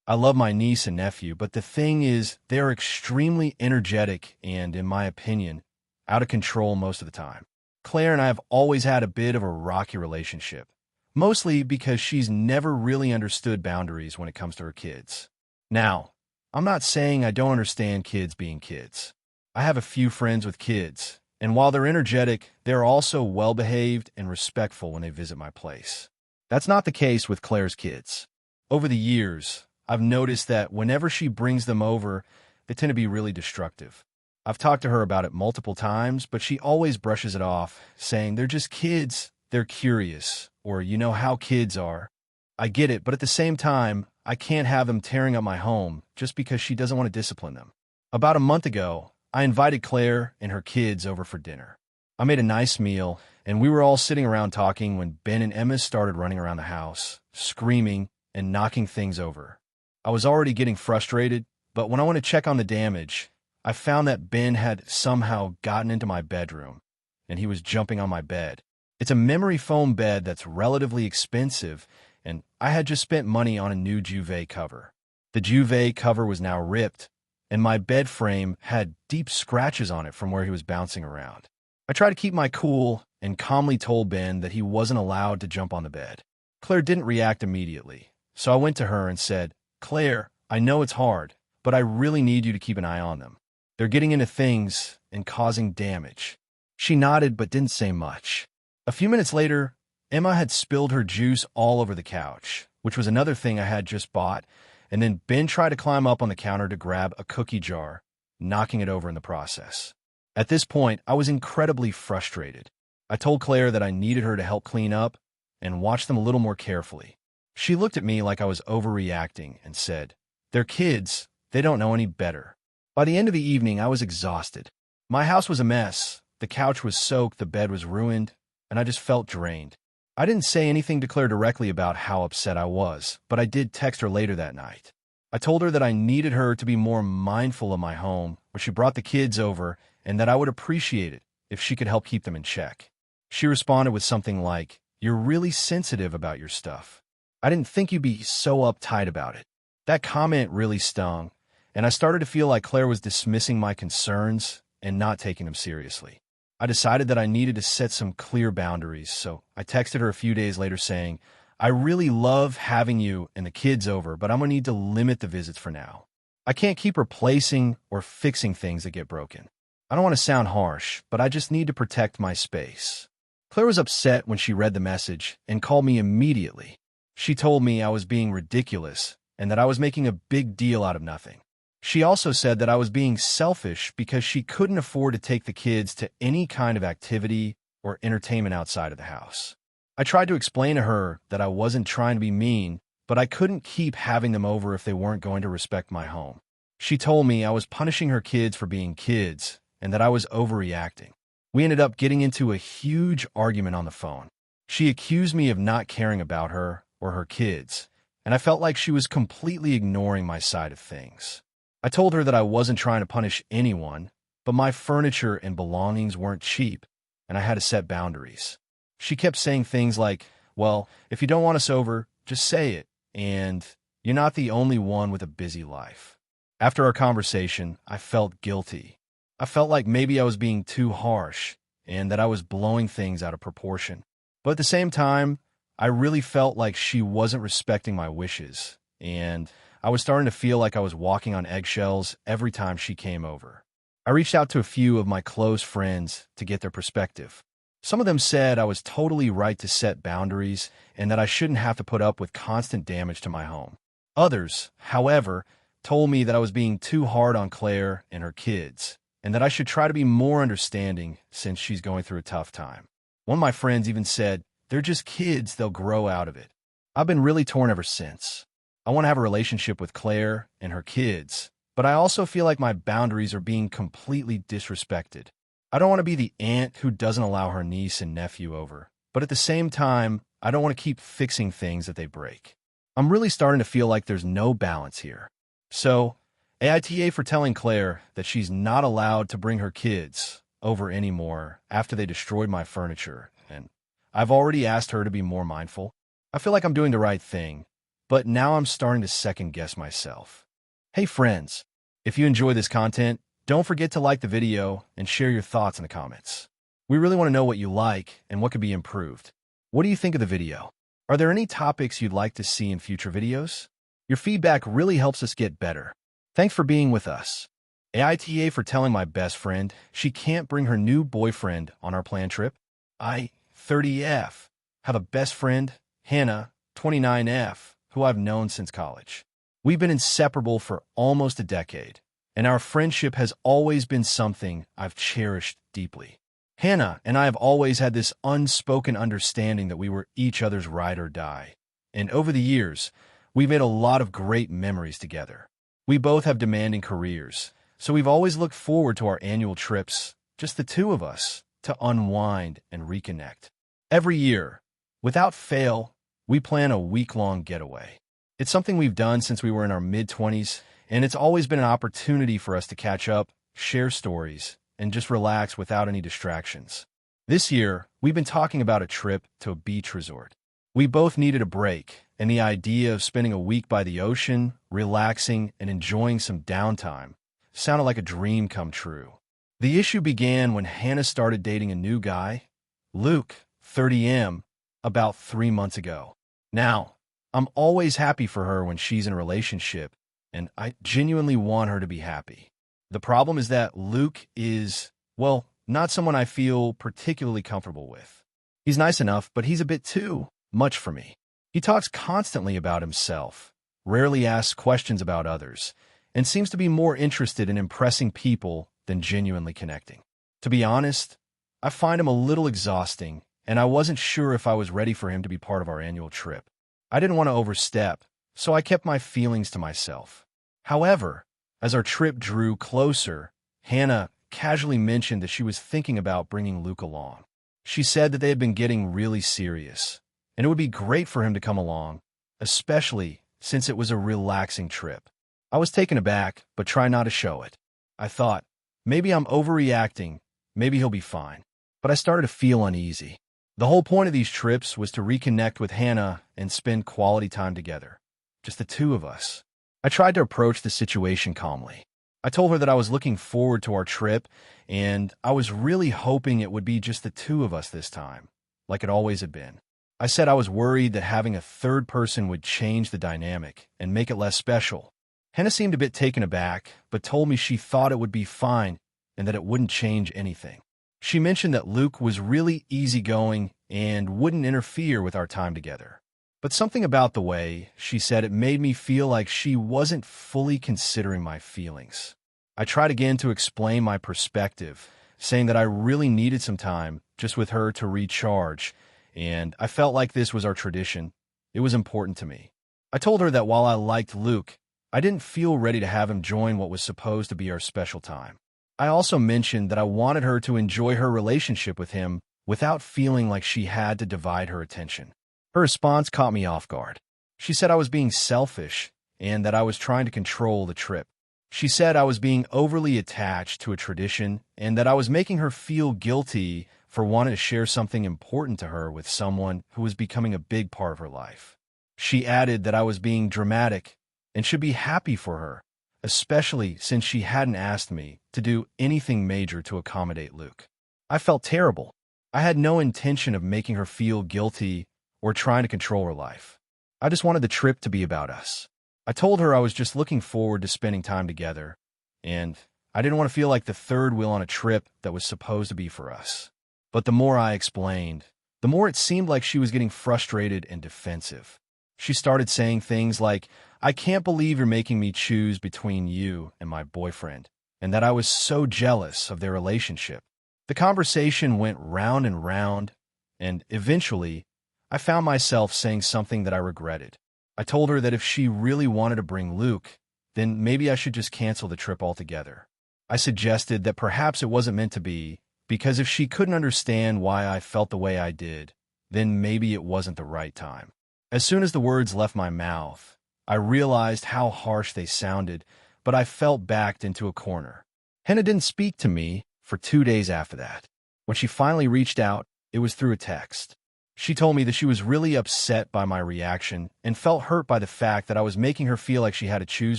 I love my niece and nephew, but the thing is, they're extremely energetic and, in my opinion, out of control most of the time. Claire and I have always had a bit of a rocky relationship, mostly because she's never really understood boundaries when it comes to her kids. Now, I'm not saying I don't understand kids being kids. I have a few friends with kids, and while they're energetic, they're also well-behaved and respectful when they visit my place. That's not the case with Claire's kids. Over the years, I've noticed that whenever she brings them over, they tend to be really destructive. I've talked to her about it multiple times, but she always brushes it off, saying they're just kids, they're curious, or you know how kids are. I get it, but at the same time, I can't have them tearing up my home just because she doesn't want to discipline them. About a month ago, I invited Claire and her kids over for dinner. I made a nice meal, and we were all sitting around talking when Ben and Emma started running around the house, screaming and knocking things over. I was already getting frustrated, but when I went to check on the damage, I found that Ben had somehow gotten into my bedroom, and he was jumping on my bed. It's a memory foam bed that's relatively expensive, and I had just spent money on a new duvet cover. The duvet cover was now ripped, and my bed frame had deep scratches on it from where he was bouncing around. I tried to keep my cool and calmly told Ben that he wasn't allowed to jump on the bed. Claire didn't react immediately, so I went to her and said, "Claire, I know it's hard, but I really need you to keep an eye on them. They're getting into things and causing damage." She nodded but didn't say much. A few minutes later, Emma had spilled her juice all over the couch, which was another thing I had just bought, and then Ben tried to climb up on the counter to grab a cookie jar, knocking it over in the process. At this point, I was incredibly frustrated. I told Claire that I needed her to help clean up and watch them a little more carefully. She looked at me like I was overreacting and said, "They're kids, they don't know any better." By the end of the evening, I was exhausted. My house was a mess, the couch was soaked, the bed was ruined, and I just felt drained. I didn't say anything to Claire directly about how upset I was, but I did text her later that night. I told her that I needed her to be more mindful of my home when she brought the kids over, and that I would appreciate it if she could help keep them in check. She responded with something like, "You're really sensitive about your stuff. I didn't think you'd be so uptight about it." That comment really stung, and I started to feel like Claire was dismissing my concerns and not taking them seriously. I decided that I needed to set some clear boundaries, so I texted her a few days later saying, "I really love having you and the kids over, but I'm going to need to limit the visits for now. I can't keep replacing or fixing things that get broken. I don't want to sound harsh, but I just need to protect my space." Claire was upset when she read the message and called me immediately. She told me I was being ridiculous and that I was making a big deal out of nothing. She also said that I was being selfish because she couldn't afford to take the kids to any kind of activity or entertainment outside of the house. I tried to explain to her that I wasn't trying to be mean, but I couldn't keep having them over if they weren't going to respect my home. She told me I was punishing her kids for being kids and that I was overreacting. We ended up getting into a huge argument on the phone. She accused me of not caring about her or her kids, and I felt like she was completely ignoring my side of things. I told her that I wasn't trying to punish anyone, but my furniture and belongings weren't cheap, and I had to set boundaries. She kept saying things like, "Well, if you don't want us over, just say it, and you're not the only one with a busy life." After our conversation, I felt guilty. I felt like maybe I was being too harsh, and that I was blowing things out of proportion. But at the same time, I really felt like she wasn't respecting my wishes, and I was starting to feel like I was walking on eggshells every time she came over. I reached out to a few of my close friends to get their perspective. Some of them said I was totally right to set boundaries and that I shouldn't have to put up with constant damage to my home. Others, however, told me that I was being too hard on Claire and her kids, and that I should try to be more understanding since she's going through a tough time. One of my friends even said, "They're just kids, they'll grow out of it." I've been really torn ever since. I want to have a relationship with Claire and her kids, but I also feel like my boundaries are being completely disrespected. I don't want to be the aunt who doesn't allow her niece and nephew over, but at the same time, I don't want to keep fixing things that they break. I'm really starting to feel like there's no balance here. So, AITA for telling Claire that she's not allowed to bring her kids over anymore after they destroyed my furniture, and I've already asked her to be more mindful. I feel like I'm doing the right thing, but now I'm starting to second-guess myself. Hey friends, if you enjoy this content, don't forget to like the video and share your thoughts in the comments. We really want to know what you like and what could be improved. What do you think of the video? Are there any topics you'd like to see in future videos? Your feedback really helps us get better. Thanks for being with us. AITA for telling my best friend she can't bring her new boyfriend on our planned trip. I, 30F, have a best friend, Hannah, 29F, who I've known since college. We've been inseparable for almost a decade, and our friendship has always been something I've cherished deeply. Hannah and I have always had this unspoken understanding that we were each other's ride or die, and over the years, we've made a lot of great memories together. We both have demanding careers, so we've always looked forward to our annual trips, just the two of us, to unwind and reconnect. Every year, without fail, we plan a week-long getaway. It's something we've done since we were in our mid-20s, and it's always been an opportunity for us to catch up, share stories, and just relax without any distractions. This year, we've been talking about a trip to a beach resort. We both needed a break, and the idea of spending a week by the ocean, relaxing, and enjoying some downtime sounded like a dream come true. The issue began when Hannah started dating a new guy, Luke, 30M, about 3 months ago. Now, I'm always happy for her when she's in a relationship, and I genuinely want her to be happy. The problem is that Luke is, well, not someone I feel particularly comfortable with. He's nice enough, but he's a bit too much for me. He talks constantly about himself, rarely asks questions about others, and seems to be more interested in impressing people than genuinely connecting. To be honest, I find him a little exhausting, and I wasn't sure if I was ready for him to be part of our annual trip. I didn't want to overstep, so I kept my feelings to myself. However, as our trip drew closer, Hannah casually mentioned that she was thinking about bringing Luke along. She said that they had been getting really serious, and it would be great for him to come along, especially since it was a relaxing trip. I was taken aback, but tried not to show it. I thought, maybe I'm overreacting, maybe he'll be fine. But I started to feel uneasy. The whole point of these trips was to reconnect with Hannah and spend quality time together. Just the two of us. I tried to approach the situation calmly. I told her that I was looking forward to our trip, and I was really hoping it would be just the two of us this time, like it always had been. I said I was worried that having a third person would change the dynamic and make it less special. Hannah seemed a bit taken aback, but told me she thought it would be fine and that it wouldn't change anything. She mentioned that Luke was really easygoing and wouldn't interfere with our time together. But something about the way she said it made me feel like she wasn't fully considering my feelings. I tried again to explain my perspective, saying that I really needed some time just with her to recharge, and I felt like this was our tradition. It was important to me. I told her that while I liked Luke, I didn't feel ready to have him join what was supposed to be our special time. I also mentioned that I wanted her to enjoy her relationship with him without feeling like she had to divide her attention. Her response caught me off guard. She said I was being selfish and that I was trying to control the trip. She said I was being overly attached to a tradition and that I was making her feel guilty for wanting to share something important to her with someone who was becoming a big part of her life. She added that I was being dramatic and should be happy for her, especially since she hadn't asked me to do anything major to accommodate Luke. I felt terrible. I had no intention of making her feel guilty or trying to control her life. I just wanted the trip to be about us. I told her I was just looking forward to spending time together, and I didn't want to feel like the third wheel on a trip that was supposed to be for us. But the more I explained, the more it seemed like she was getting frustrated and defensive. She started saying things like, "I can't believe you're making me choose between you and my boyfriend," and that I was so jealous of their relationship. The conversation went round and round, and eventually, I found myself saying something that I regretted. I told her that if she really wanted to bring Luke, then maybe I should just cancel the trip altogether. I suggested that perhaps it wasn't meant to be, because if she couldn't understand why I felt the way I did, then maybe it wasn't the right time. As soon as the words left my mouth, I realized how harsh they sounded, but I felt backed into a corner. Hannah didn't speak to me for 2 days after that. When she finally reached out, it was through a text. She told me that she was really upset by my reaction and felt hurt by the fact that I was making her feel like she had to choose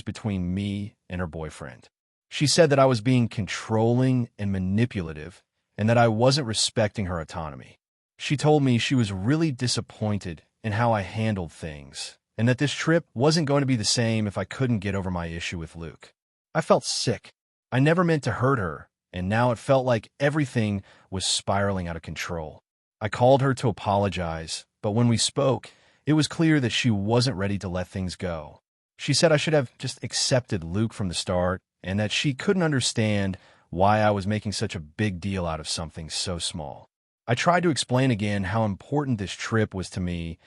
between me and her boyfriend. She said that I was being controlling and manipulative and that I wasn't respecting her autonomy. She told me she was really disappointed in how I handled things and that this trip wasn't going to be the same if I couldn't get over my issue with Luke. I felt sick. I never meant to hurt her, and now it felt like everything was spiraling out of control. I called her to apologize, but when we spoke, it was clear that she wasn't ready to let things go. She said I should have just accepted Luke from the start and that she couldn't understand why I was making such a big deal out of something so small. I tried to explain again how important this trip was to me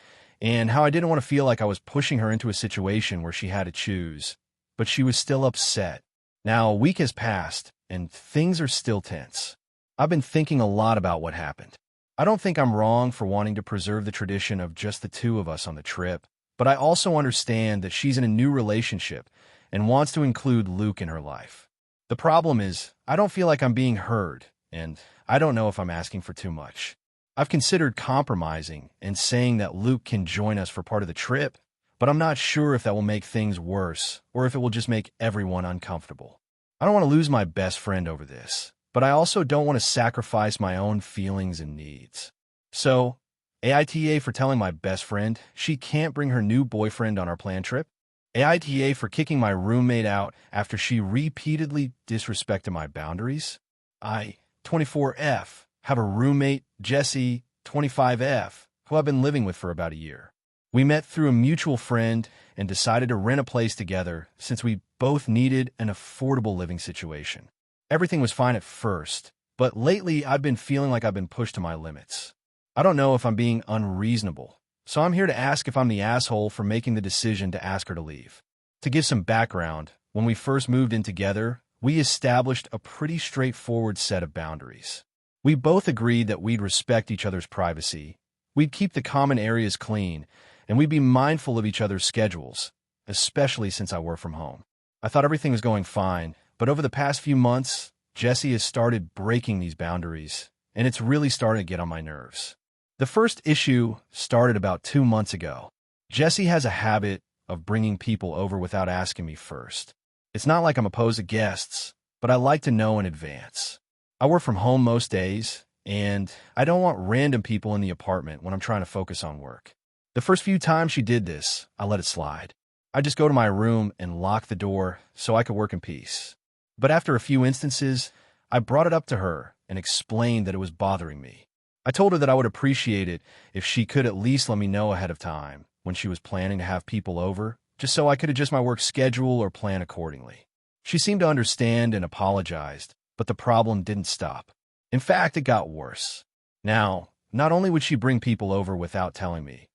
and how I didn't want to feel like I was pushing her into a situation where she had to choose. But she was still upset. Now, a week has passed, and things are still tense. I've been thinking a lot about what happened. I don't think I'm wrong for wanting to preserve the tradition of just the two of us on the trip, but I also understand that she's in a new relationship and wants to include Luke in her life. The problem is, I don't feel like I'm being heard, and I don't know if I'm asking for too much. I've considered compromising and saying that Luke can join us for part of the trip, but I'm not sure if that will make things worse or if it will just make everyone uncomfortable. I don't want to lose my best friend over this, but I also don't want to sacrifice my own feelings and needs. So, AITA for telling my best friend she can't bring her new boyfriend on our planned trip. AITA for kicking my roommate out after she repeatedly disrespected my boundaries. I, 24F, have a roommate, Jesse, 25F, who I've been living with for about a year. We met through a mutual friend and decided to rent a place together since we both needed an affordable living situation. Everything was fine at first, but lately I've been feeling like I've been pushed to my limits. I don't know if I'm being unreasonable, so I'm here to ask if I'm the asshole for making the decision to ask her to leave. To give some background, when we first moved in together, we established a pretty straightforward set of boundaries. We both agreed that we'd respect each other's privacy, we'd keep the common areas clean, and we'd be mindful of each other's schedules, especially since I work from home. I thought everything was going fine, but over the past few months, Jessie has started breaking these boundaries, and it's really starting to get on my nerves. The first issue started about 2 months ago. Jessie has a habit of bringing people over without asking me first. It's not like I'm opposed to guests, but I like to know in advance. I work from home most days, and I don't want random people in the apartment when I'm trying to focus on work. The first few times she did this, I let it slide. I just go to my room and lock the door so I could work in peace. But after a few instances, I brought it up to her and explained that it was bothering me. I told her that I would appreciate it if she could at least let me know ahead of time when she was planning to have people over, just so I could adjust my work schedule or plan accordingly. She seemed to understand and apologized, but the problem didn't stop. In fact, it got worse. Now, not only would she bring people over without telling me,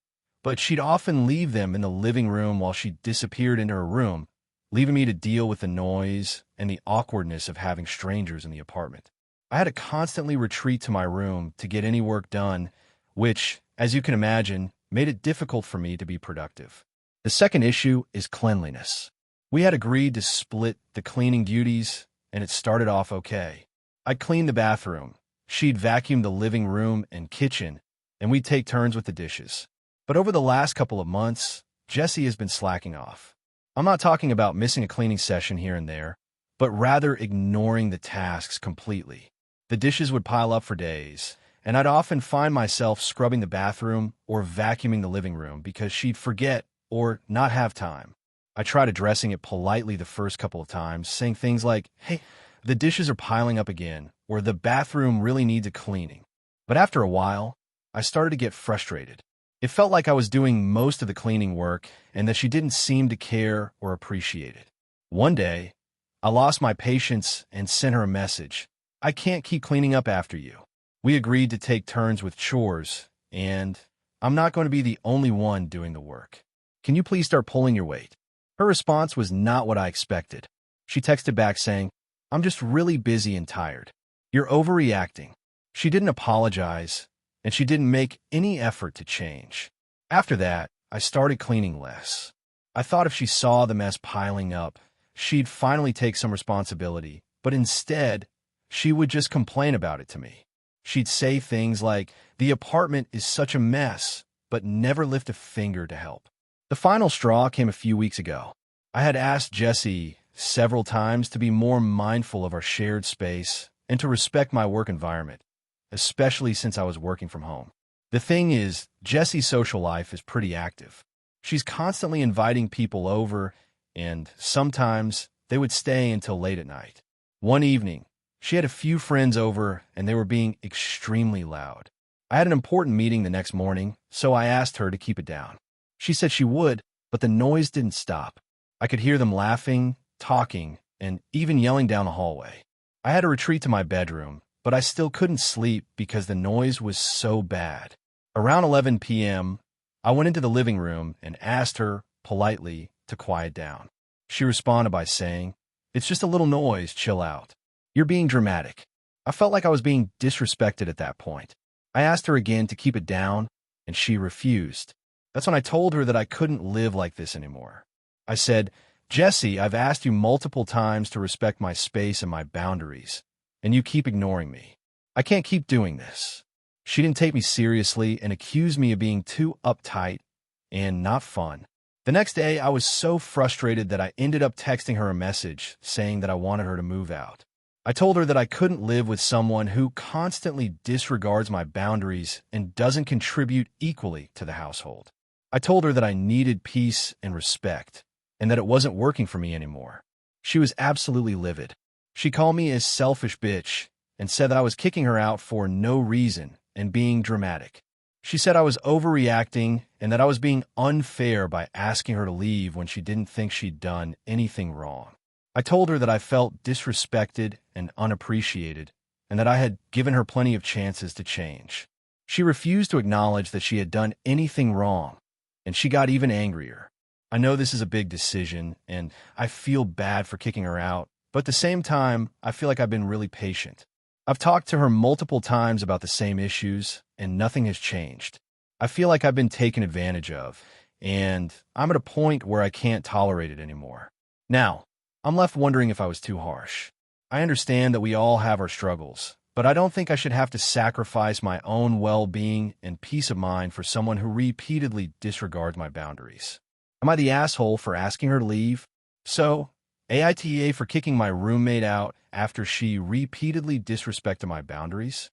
but she'd often leave them in the living room while she disappeared into her room, leaving me to deal with the noise and the awkwardness of having strangers in the apartment. I had to constantly retreat to my room to get any work done, which, as you can imagine, made it difficult for me to be productive. The second issue is cleanliness. We had agreed to split the cleaning duties, and it started off okay. I'd clean the bathroom, she'd vacuum the living room and kitchen, and we'd take turns with the dishes. But over the last couple of months, Jessie has been slacking off. I'm not talking about missing a cleaning session here and there, but rather ignoring the tasks completely. The dishes would pile up for days, and I'd often find myself scrubbing the bathroom or vacuuming the living room because she'd forget or not have time. I tried addressing it politely the first couple of times, saying things like, "Hey, the dishes are piling up again," or "the bathroom really needs a cleaning." But after a while, I started to get frustrated. It felt like I was doing most of the cleaning work and that she didn't seem to care or appreciate it. One day, I lost my patience and sent her a message. "I can't keep cleaning up after you. We agreed to take turns with chores, and I'm not going to be the only one doing the work. Can you please start pulling your weight?" Her response was not what I expected. She texted back saying, "I'm just really busy and tired. You're overreacting." She didn't apologize, and she didn't make any effort to change. After that, I started cleaning less. I thought if she saw the mess piling up, she'd finally take some responsibility, but instead, she would just complain about it to me. She'd say things like, "The apartment is such a mess," but never lift a finger to help. The final straw came a few weeks ago. I had asked Jessie several times to be more mindful of our shared space and to respect my work environment, especially since I was working from home. The thing is, Jessie's social life is pretty active. She's constantly inviting people over, and sometimes they would stay until late at night. One evening, she had a few friends over, and they were being extremely loud. I had an important meeting the next morning, so I asked her to keep it down. She said she would, but the noise didn't stop. I could hear them laughing, talking, and even yelling down the hallway. I had to retreat to my bedroom, but I still couldn't sleep because the noise was so bad. Around 11 p.m., I went into the living room and asked her politely to quiet down. She responded by saying, "It's just a little noise, chill out. You're being dramatic." I felt like I was being disrespected at that point. I asked her again to keep it down, and she refused. That's when I told her that I couldn't live like this anymore. I said, "Jesse, I've asked you multiple times to respect my space and my boundaries, and you keep ignoring me. I can't keep doing this." She didn't take me seriously and accused me of being too uptight and not fun. The next day, I was so frustrated that I ended up texting her a message saying that I wanted her to move out. I told her that I couldn't live with someone who constantly disregards my boundaries and doesn't contribute equally to the household. I told her that I needed peace and respect, and that it wasn't working for me anymore. She was absolutely livid. She called me a selfish bitch and said that I was kicking her out for no reason and being dramatic. She said I was overreacting and that I was being unfair by asking her to leave when she didn't think she'd done anything wrong. I told her that I felt disrespected and unappreciated, and that I had given her plenty of chances to change. She refused to acknowledge that she had done anything wrong, and she got even angrier. I know this is a big decision, and I feel bad for kicking her out, but at the same time, I feel like I've been really patient. I've talked to her multiple times about the same issues, and nothing has changed. I feel like I've been taken advantage of, and I'm at a point where I can't tolerate it anymore. Now, I'm left wondering if I was too harsh. I understand that we all have our struggles, but I don't think I should have to sacrifice my own well-being and peace of mind for someone who repeatedly disregards my boundaries. Am I the asshole for asking her to leave? So, AITA for kicking my roommate out after she repeatedly disrespected my boundaries?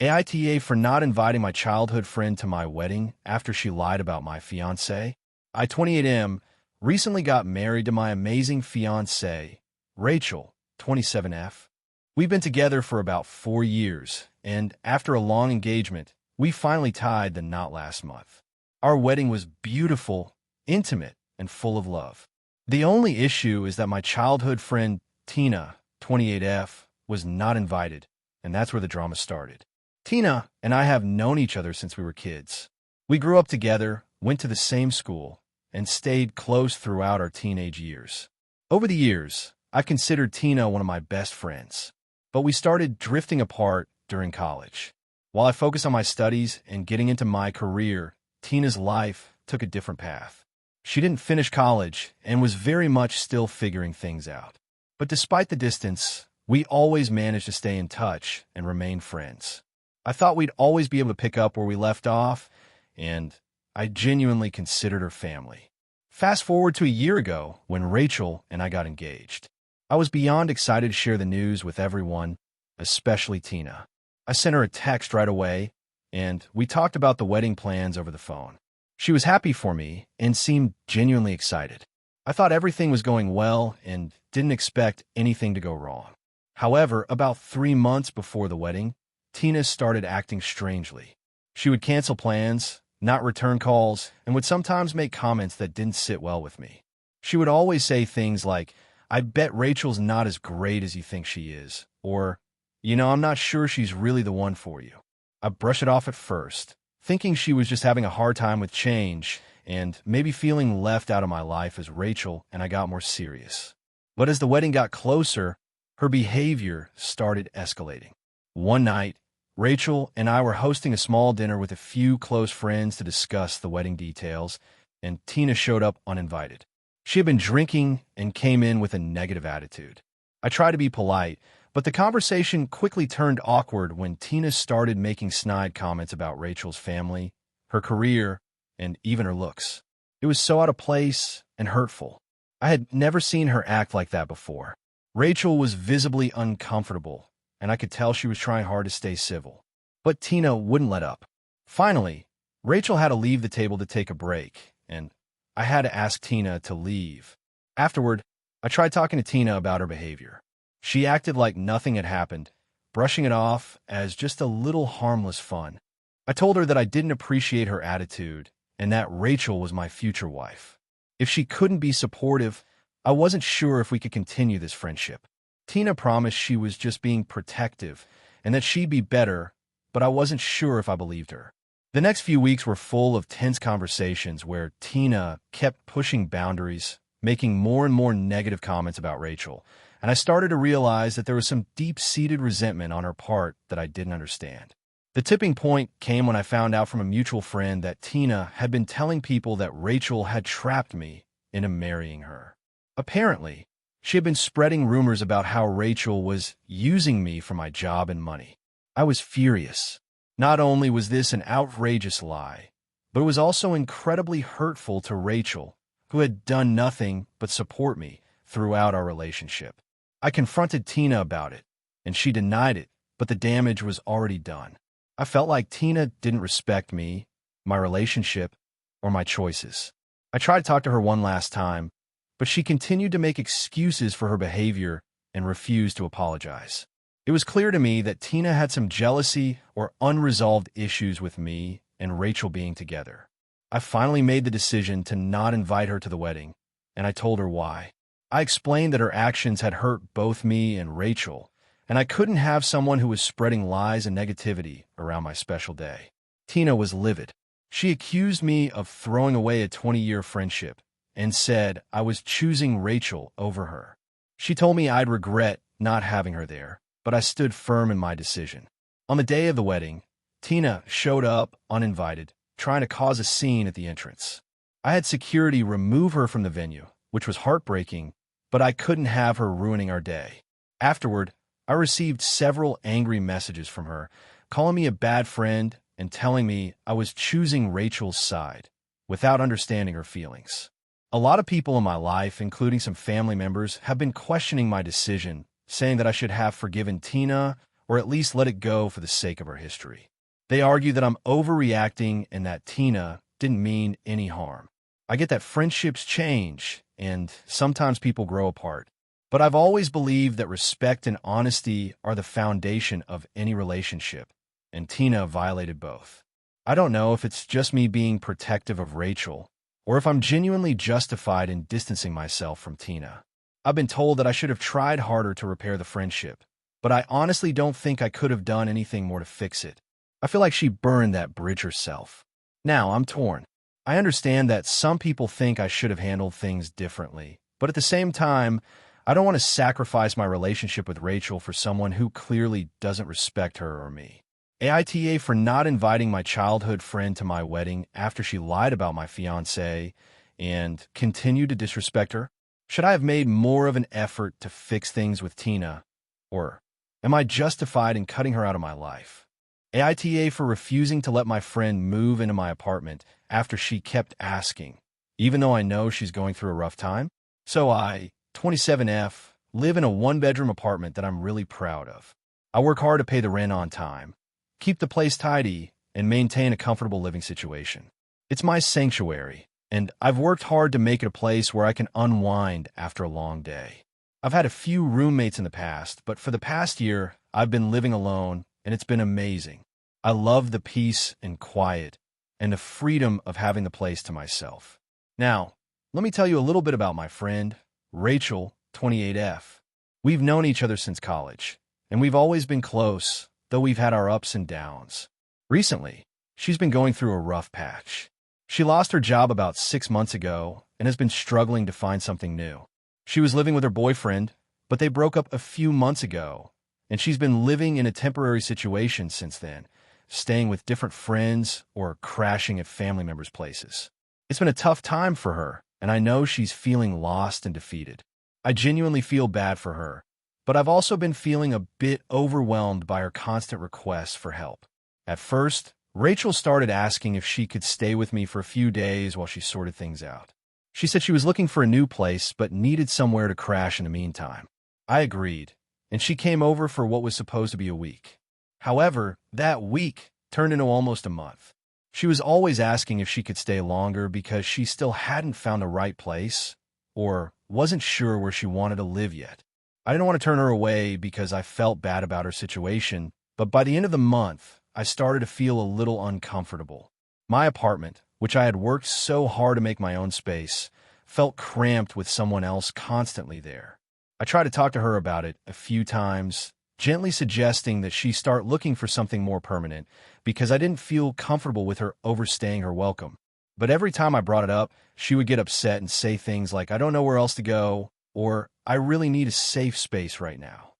AITA for not inviting my childhood friend to my wedding after she lied about my fiancé? I, 28M, recently got married to my amazing fiancée, Rachel, 27F. We've been together for about 4 years, and after a long engagement, we finally tied the knot last month. Our wedding was beautiful, intimate, and full of love. The only issue is that my childhood friend, Tina, 28F, was not invited, and that's where the drama started. Tina and I have known each other since we were kids. We grew up together, went to the same school, and stayed close throughout our teenage years. Over the years, I've considered Tina one of my best friends, but we started drifting apart during college. While I focused on my studies and getting into my career, Tina's life took a different path. She didn't finish college and was very much still figuring things out. But despite the distance, we always managed to stay in touch and remain friends. I thought we'd always be able to pick up where we left off, and I genuinely considered her family. Fast forward to a year ago when Rachel and I got engaged. I was beyond excited to share the news with everyone, especially Tina. I sent her a text right away, and we talked about the wedding plans over the phone. She was happy for me and seemed genuinely excited. I thought everything was going well and didn't expect anything to go wrong. However, about 3 months before the wedding, Tina started acting strangely. She would cancel plans, not return calls, and would sometimes make comments that didn't sit well with me. She would always say things like, "I bet Rachel's not as great as you think she is," or, "I'm not sure she's really the one for you." I brushed it off at first, thinking she was just having a hard time with change and maybe feeling left out of my life as Rachel and I got more serious. But as the wedding got closer, her behavior started escalating. One night, Rachel and I were hosting a small dinner with a few close friends to discuss the wedding details, and Tina showed up uninvited. She had been drinking and came in with a negative attitude. I tried to be polite, but the conversation quickly turned awkward when Tina started making snide comments about Rachel's family, her career, and even her looks. It was so out of place and hurtful. I had never seen her act like that before. Rachel was visibly uncomfortable, and I could tell she was trying hard to stay civil. But Tina wouldn't let up. Finally, Rachel had to leave the table to take a break, and I had to ask Tina to leave. Afterward, I tried talking to Tina about her behavior. She acted like nothing had happened, brushing it off as just a little harmless fun. I told her that I didn't appreciate her attitude and that Rachel was my future wife. If she couldn't be supportive, I wasn't sure if we could continue this friendship. Tina promised she was just being protective and that she'd be better, but I wasn't sure if I believed her. The next few weeks were full of tense conversations where Tina kept pushing boundaries, making more and more negative comments about Rachel, and I started to realize that there was some deep-seated resentment on her part that I didn't understand. The tipping point came when I found out from a mutual friend that Tina had been telling people that Rachel had trapped me into marrying her. Apparently, she had been spreading rumors about how Rachel was using me for my job and money. I was furious. Not only was this an outrageous lie, but it was also incredibly hurtful to Rachel, who had done nothing but support me throughout our relationship. I confronted Tina about it, and she denied it, but the damage was already done. I felt like Tina didn't respect me, my relationship, or my choices. I tried to talk to her one last time, but she continued to make excuses for her behavior and refused to apologize. It was clear to me that Tina had some jealousy or unresolved issues with me and Rachel being together. I finally made the decision to not invite her to the wedding, and I told her why. I explained that her actions had hurt both me and Rachel, and I couldn't have someone who was spreading lies and negativity around my special day. Tina was livid. She accused me of throwing away a 20-year friendship and said I was choosing Rachel over her. She told me I'd regret not having her there, but I stood firm in my decision. On the day of the wedding, Tina showed up uninvited, trying to cause a scene at the entrance. I had security remove her from the venue, which was heartbreaking, but I couldn't have her ruining our day. Afterward, I received several angry messages from her, calling me a bad friend and telling me I was choosing Rachel's side, without understanding her feelings. A lot of people in my life, including some family members, have been questioning my decision, saying that I should have forgiven Tina or at least let it go for the sake of our history. They argue that I'm overreacting and that Tina didn't mean any harm. I get that friendships change and sometimes people grow apart, but I've always believed that respect and honesty are the foundation of any relationship, and Tina violated both. I don't know if it's just me being protective of Rachel or if I'm genuinely justified in distancing myself from Tina. I've been told that I should have tried harder to repair the friendship, but I honestly don't think I could have done anything more to fix it. I feel like she burned that bridge herself. Now I'm torn. I understand that some people think I should have handled things differently, but at the same time, I don't want to sacrifice my relationship with Rachel for someone who clearly doesn't respect her or me. AITA for not inviting my childhood friend to my wedding after she lied about my fiancé and continued to disrespect her? Should I have made more of an effort to fix things with Tina, or am I justified in cutting her out of my life? AITA for refusing to let my friend move into my apartment after she kept asking, even though I know she's going through a rough time? So I, 27F, live in a one-bedroom apartment that I'm really proud of. I work hard to pay the rent on time, keep the place tidy, and maintain a comfortable living situation. It's my sanctuary, and I've worked hard to make it a place where I can unwind after a long day. I've had a few roommates in the past, but for the past year, I've been living alone, and it's been amazing. I love the peace and quiet and the freedom of having the place to myself. Now, let me tell you a little bit about my friend, Rachel, 28F. We've known each other since college, and we've always been close, though we've had our ups and downs. Recently, she's been going through a rough patch. She lost her job about 6 months ago and has been struggling to find something new. She was living with her boyfriend, but they broke up a few months ago, and she's been living in a temporary situation since then, staying with different friends or crashing at family members' places. It's been a tough time for her, and I know she's feeling lost and defeated. I genuinely feel bad for her, but I've also been feeling a bit overwhelmed by her constant requests for help. At first, Rachel started asking if she could stay with me for a few days while she sorted things out. She said she was looking for a new place but needed somewhere to crash in the meantime. I agreed, and she came over for what was supposed to be a week. However, that week turned into almost a month. She was always asking if she could stay longer because she still hadn't found the right place or wasn't sure where she wanted to live yet. I didn't want to turn her away because I felt bad about her situation, but by the end of the month, I started to feel a little uncomfortable. My apartment, which I had worked so hard to make my own space, felt cramped with someone else constantly there. I tried to talk to her about it a few times, gently suggesting that she start looking for something more permanent because I didn't feel comfortable with her overstaying her welcome. But every time I brought it up, she would get upset and say things like, "I don't know where else to go," or "I really need a safe space right now."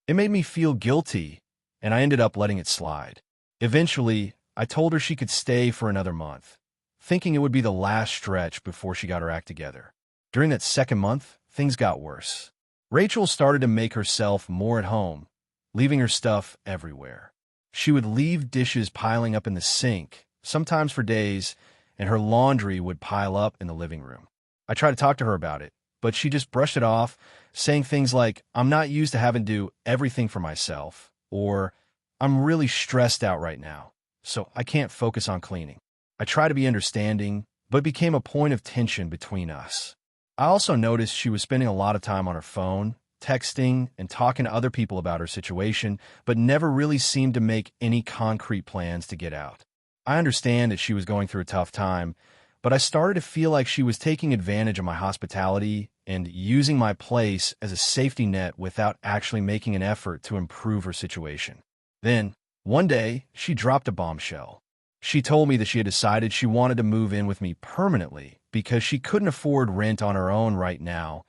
It made me feel guilty, and I ended up letting it slide. Eventually, I told her she could stay for another month, thinking it would be the last stretch before she got her act together. During that second month, things got worse. Rachel started to make herself more at home, leaving her stuff everywhere. She would leave dishes piling up in the sink, sometimes for days, and her laundry would pile up in the living room. I tried to talk to her about it, but she just brushed it off, saying things like, "I'm not used to having to do everything for myself," or "I'm really stressed out right now, so I can't focus on cleaning." I tried to be understanding, but it became a point of tension between us. I also noticed she was spending a lot of time on her phone, texting, and talking to other people about her situation, but never really seemed to make any concrete plans to get out. I understand that she was going through a tough time, but I started to feel like she was taking advantage of my hospitality and using my place as a safety net without actually making an effort to improve her situation. Then, one day, she dropped a bombshell. She told me that she had decided she wanted to move in with me permanently because she couldn't afford rent on her own right now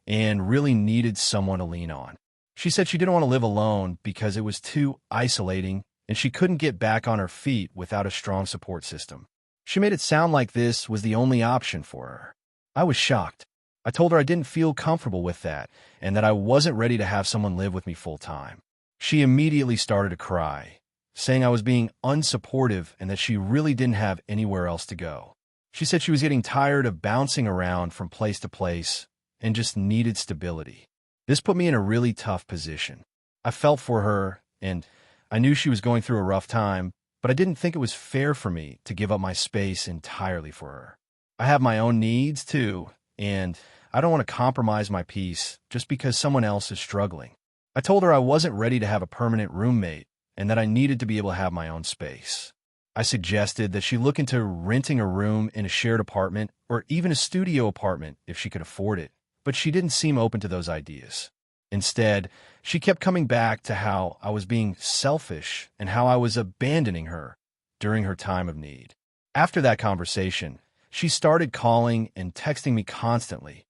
and really needed someone to lean on. She said she didn't want to live alone because it was too isolating and she couldn't get back on her feet without a strong support system. She made it sound like this was the only option for her. I was shocked. I told her I didn't feel comfortable with that and that I wasn't ready to have someone live with me full time. She immediately started to cry, saying I was being unsupportive and that she really didn't have anywhere else to go. She said she was getting tired of bouncing around from place to place and just needed stability. This put me in a really tough position. I felt for her, and I knew she was going through a rough time, but I didn't think it was fair for me to give up my space entirely for her. I have my own needs, too, and I don't want to compromise my peace just because someone else is struggling. I told her I wasn't ready to have a permanent roommate and that I needed to be able to have my own space. I suggested that she look into renting a room in a shared apartment or even a studio apartment if she could afford it, but she didn't seem open to those ideas. Instead, she kept coming back to how I was being selfish and how I was abandoning her during her time of need. After that conversation, she started calling and texting me constantly,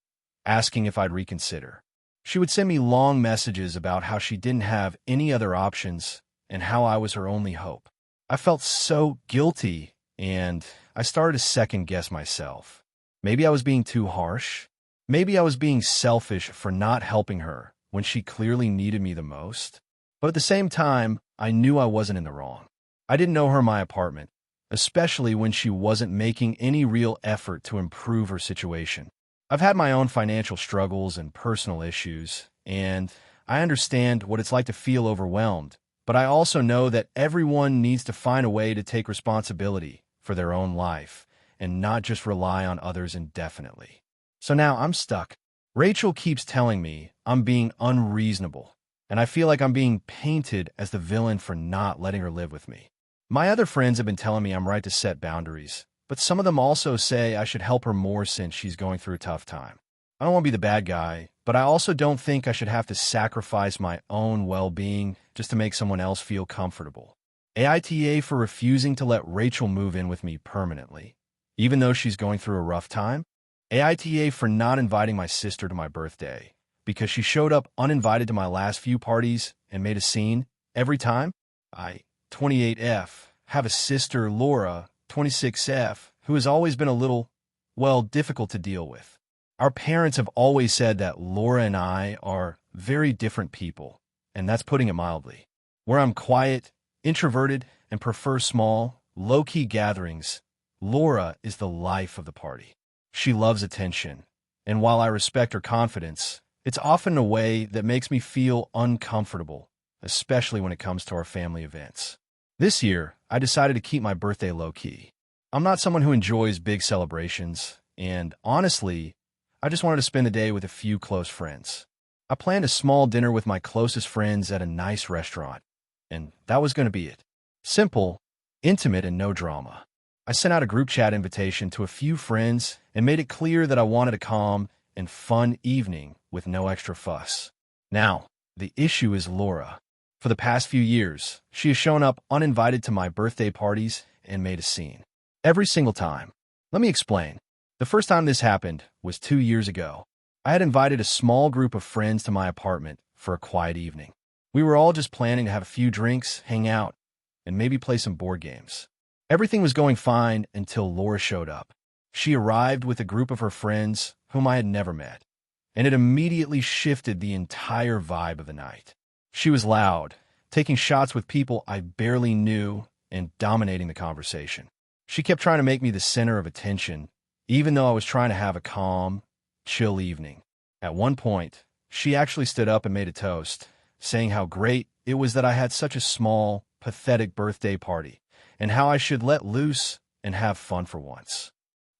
asking if I'd reconsider. She would send me long messages about how she didn't have any other options and how I was her only hope. I felt so guilty, and I started to second-guess myself. Maybe I was being too harsh. Maybe I was being selfish for not helping her when she clearly needed me the most. But at the same time, I knew I wasn't in the wrong. I didn't know her in my apartment, especially when she wasn't making any real effort to improve her situation. I've had my own financial struggles and personal issues, and I understand what it's like to feel overwhelmed. But I also know that everyone needs to find a way to take responsibility for their own life and not just rely on others indefinitely. So now I'm stuck. Rachel keeps telling me I'm being unreasonable, and I feel like I'm being painted as the villain for not letting her live with me. My other friends have been telling me I'm right to set boundaries, but some of them also say I should help her more since she's going through a tough time. I don't want to be the bad guy, but I also don't think I should have to sacrifice my own well-being just to make someone else feel comfortable. AITA for refusing to let Rachel move in with me permanently, even though she's going through a rough time. AITA for not inviting my sister to my birthday, because she showed up uninvited to my last few parties and made a scene every time. I, 28F, have a sister, Laura, 26F, who has always been a little, difficult to deal with. Our parents have always said that Laura and I are very different people, and that's putting it mildly. Where I'm quiet, introverted, and prefer small, low-key gatherings, Laura is the life of the party. She loves attention, and while I respect her confidence, it's often in a way that makes me feel uncomfortable, especially when it comes to our family events. This year, I decided to keep my birthday low-key. I'm not someone who enjoys big celebrations, and honestly, I just wanted to spend the day with a few close friends. I planned a small dinner with my closest friends at a nice restaurant, and that was going to be it. Simple, intimate, and no drama. I sent out a group chat invitation to a few friends and made it clear that I wanted a calm and fun evening with no extra fuss. Now, the issue is Laura. For the past few years, she has shown up uninvited to my birthday parties and made a scene. Every single time. Let me explain. The first time this happened was 2 years ago. I had invited a small group of friends to my apartment for a quiet evening. We were all just planning to have a few drinks, hang out, and maybe play some board games. Everything was going fine until Laura showed up. She arrived with a group of her friends whom I had never met, and it immediately shifted the entire vibe of the night. She was loud, taking shots with people I barely knew and dominating the conversation. She kept trying to make me the center of attention, even though I was trying to have a calm, chill evening. At one point, she actually stood up and made a toast, saying how great it was that I had such a small, pathetic birthday party, and how I should let loose and have fun for once.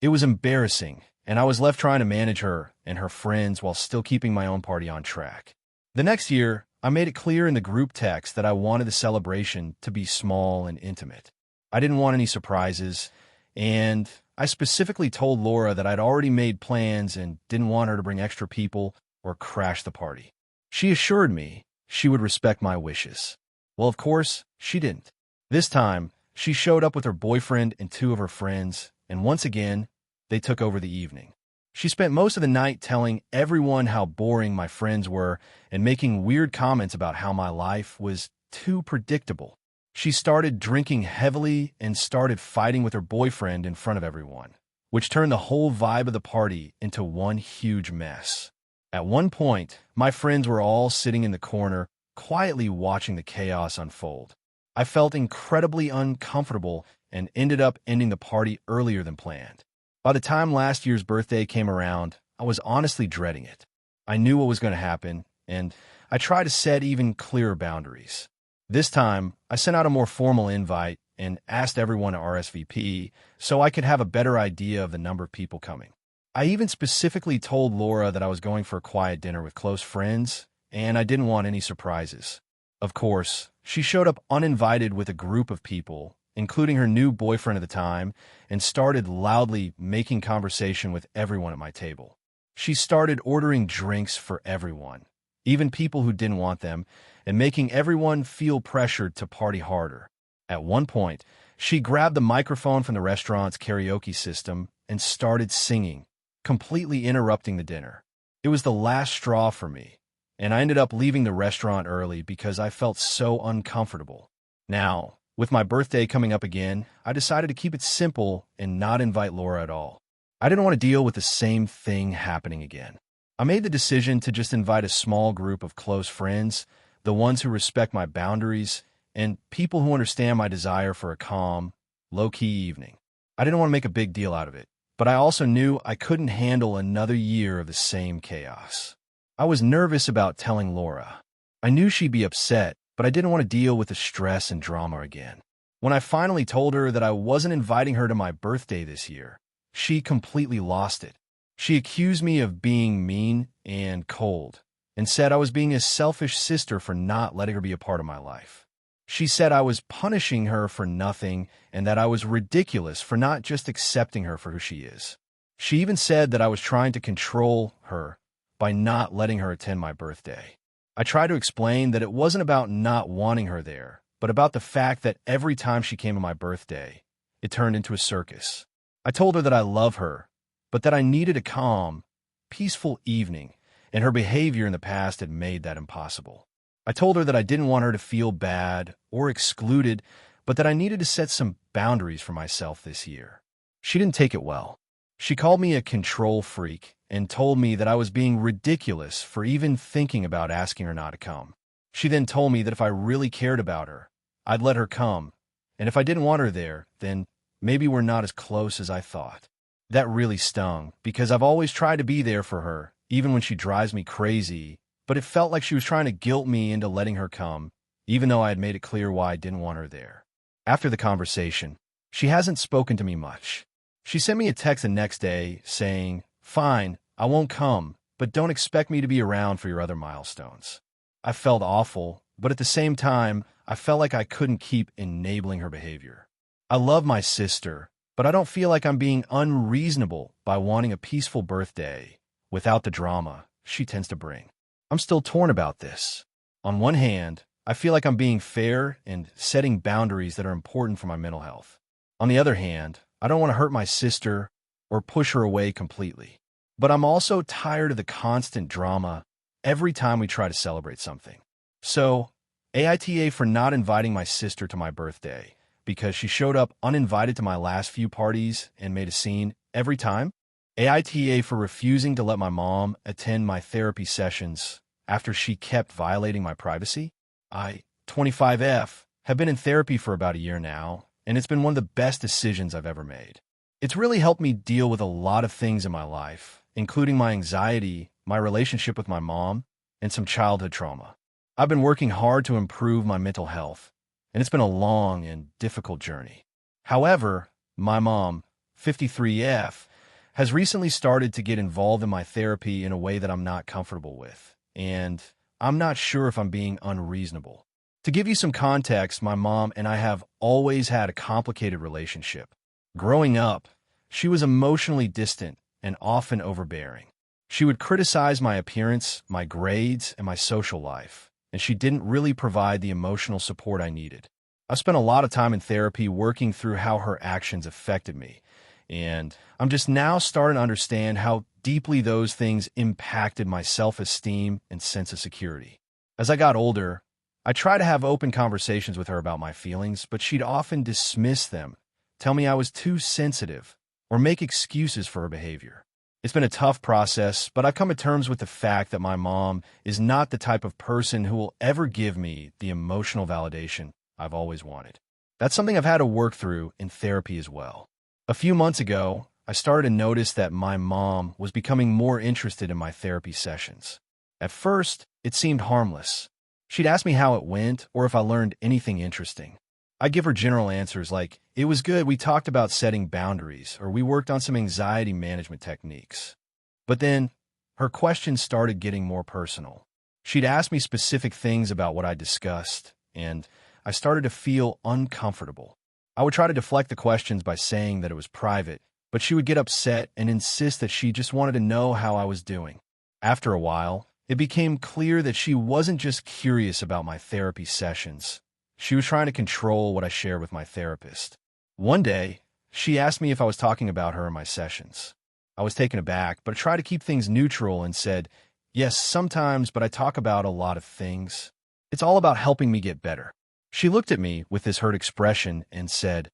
It was embarrassing, and I was left trying to manage her and her friends while still keeping my own party on track. The next year, I made it clear in the group text that I wanted the celebration to be small and intimate. I didn't want any surprises, and I specifically told Laura that I'd already made plans and didn't want her to bring extra people or crash the party. She assured me she would respect my wishes. Well, of course, she didn't. This time, she showed up with her boyfriend and 2 of her friends, and once again, they took over the evening. She spent most of the night telling everyone how boring my friends were and making weird comments about how my life was too predictable. She started drinking heavily and started fighting with her boyfriend in front of everyone, which turned the whole vibe of the party into one huge mess. At one point, my friends were all sitting in the corner, quietly watching the chaos unfold. I felt incredibly uncomfortable and ended up ending the party earlier than planned. By the time last year's birthday came around, I was honestly dreading it. I knew what was going to happen, and I tried to set even clearer boundaries. This time, I sent out a more formal invite and asked everyone to RSVP so I could have a better idea of the number of people coming. I even specifically told Laura that I was going for a quiet dinner with close friends, and I didn't want any surprises. Of course, she showed up uninvited with a group of people, including her new boyfriend at the time, and started loudly making conversation with everyone at my table. She started ordering drinks for everyone, even people who didn't want them, and making everyone feel pressured to party harder. At one point, she grabbed the microphone from the restaurant's karaoke system and started singing, completely interrupting the dinner. It was the last straw for me, and I ended up leaving the restaurant early because I felt so uncomfortable. Now, with my birthday coming up again, I decided to keep it simple and not invite Laura at all. I didn't want to deal with the same thing happening again. I made the decision to just invite a small group of close friends, the ones who respect my boundaries, and people who understand my desire for a calm, low-key evening. I didn't want to make a big deal out of it, but I also knew I couldn't handle another year of the same chaos. I was nervous about telling Laura. I knew she'd be upset, but I didn't want to deal with the stress and drama again. When I finally told her that I wasn't inviting her to my birthday this year, she completely lost it. She accused me of being mean and cold, and said I was being a selfish sister for not letting her be a part of my life. She said I was punishing her for nothing and that I was ridiculous for not just accepting her for who she is. She even said that I was trying to control her by not letting her attend my birthday. I tried to explain that it wasn't about not wanting her there, but about the fact that every time she came to my birthday, it turned into a circus. I told her that I love her, but that I needed a calm, peaceful evening, and her behavior in the past had made that impossible. I told her that I didn't want her to feel bad or excluded, but that I needed to set some boundaries for myself this year. She didn't take it well. She called me a control freak and told me that I was being ridiculous for even thinking about asking her not to come. She then told me that if I really cared about her, I'd let her come, and if I didn't want her there, then maybe we're not as close as I thought. That really stung, because I've always tried to be there for her, even when she drives me crazy, but it felt like she was trying to guilt me into letting her come, even though I had made it clear why I didn't want her there. After the conversation, she hasn't spoken to me much. She sent me a text the next day saying, "Fine, I won't come, but don't expect me to be around for your other milestones." I felt awful, but at the same time, I felt like I couldn't keep enabling her behavior. I love my sister, but I don't feel like I'm being unreasonable by wanting a peaceful birthday without the drama she tends to bring. I'm still torn about this. On one hand, I feel like I'm being fair and setting boundaries that are important for my mental health. On the other hand, I don't want to hurt my sister or push her away completely. But I'm also tired of the constant drama every time we try to celebrate something. So, AITA for not inviting my sister to my birthday because she showed up uninvited to my last few parties and made a scene every time. AITA for refusing to let my mom attend my therapy sessions after she kept violating my privacy. I, 25F, have been in therapy for about a year now, and it's been one of the best decisions I've ever made. It's really helped me deal with a lot of things in my life, including my anxiety, my relationship with my mom, and some childhood trauma. I've been working hard to improve my mental health, and it's been a long and difficult journey. However, my mom, 53F, has recently started to get involved in my therapy in a way that I'm not comfortable with, and I'm not sure if I'm being unreasonable. To give you some context, my mom and I have always had a complicated relationship. Growing up, she was emotionally distant and often overbearing. She would criticize my appearance, my grades, and my social life, and she didn't really provide the emotional support I needed. I've spent a lot of time in therapy working through how her actions affected me, and I'm just now starting to understand how deeply those things impacted my self-esteem and sense of security. As I got older, I tried to have open conversations with her about my feelings, but she'd often dismiss them, tell me I was too sensitive, or make excuses for her behavior. It's been a tough process, but I've come to terms with the fact that my mom is not the type of person who will ever give me the emotional validation I've always wanted. That's something I've had to work through in therapy as well. A few months ago, I started to notice that my mom was becoming more interested in my therapy sessions. At first, it seemed harmless. She'd ask me how it went or if I learned anything interesting. I'd give her general answers like, "It was good, we talked about setting boundaries," or "we worked on some anxiety management techniques." But then, her questions started getting more personal. She'd ask me specific things about what I discussed, and I started to feel uncomfortable. I would try to deflect the questions by saying that it was private, but she would get upset and insist that she just wanted to know how I was doing. After a while, it became clear that she wasn't just curious about my therapy sessions. She was trying to control what I shared with my therapist. One day, she asked me if I was talking about her in my sessions. I was taken aback, but I tried to keep things neutral and said, "Yes, sometimes, but I talk about a lot of things. It's all about helping me get better." She looked at me with this hurt expression and said,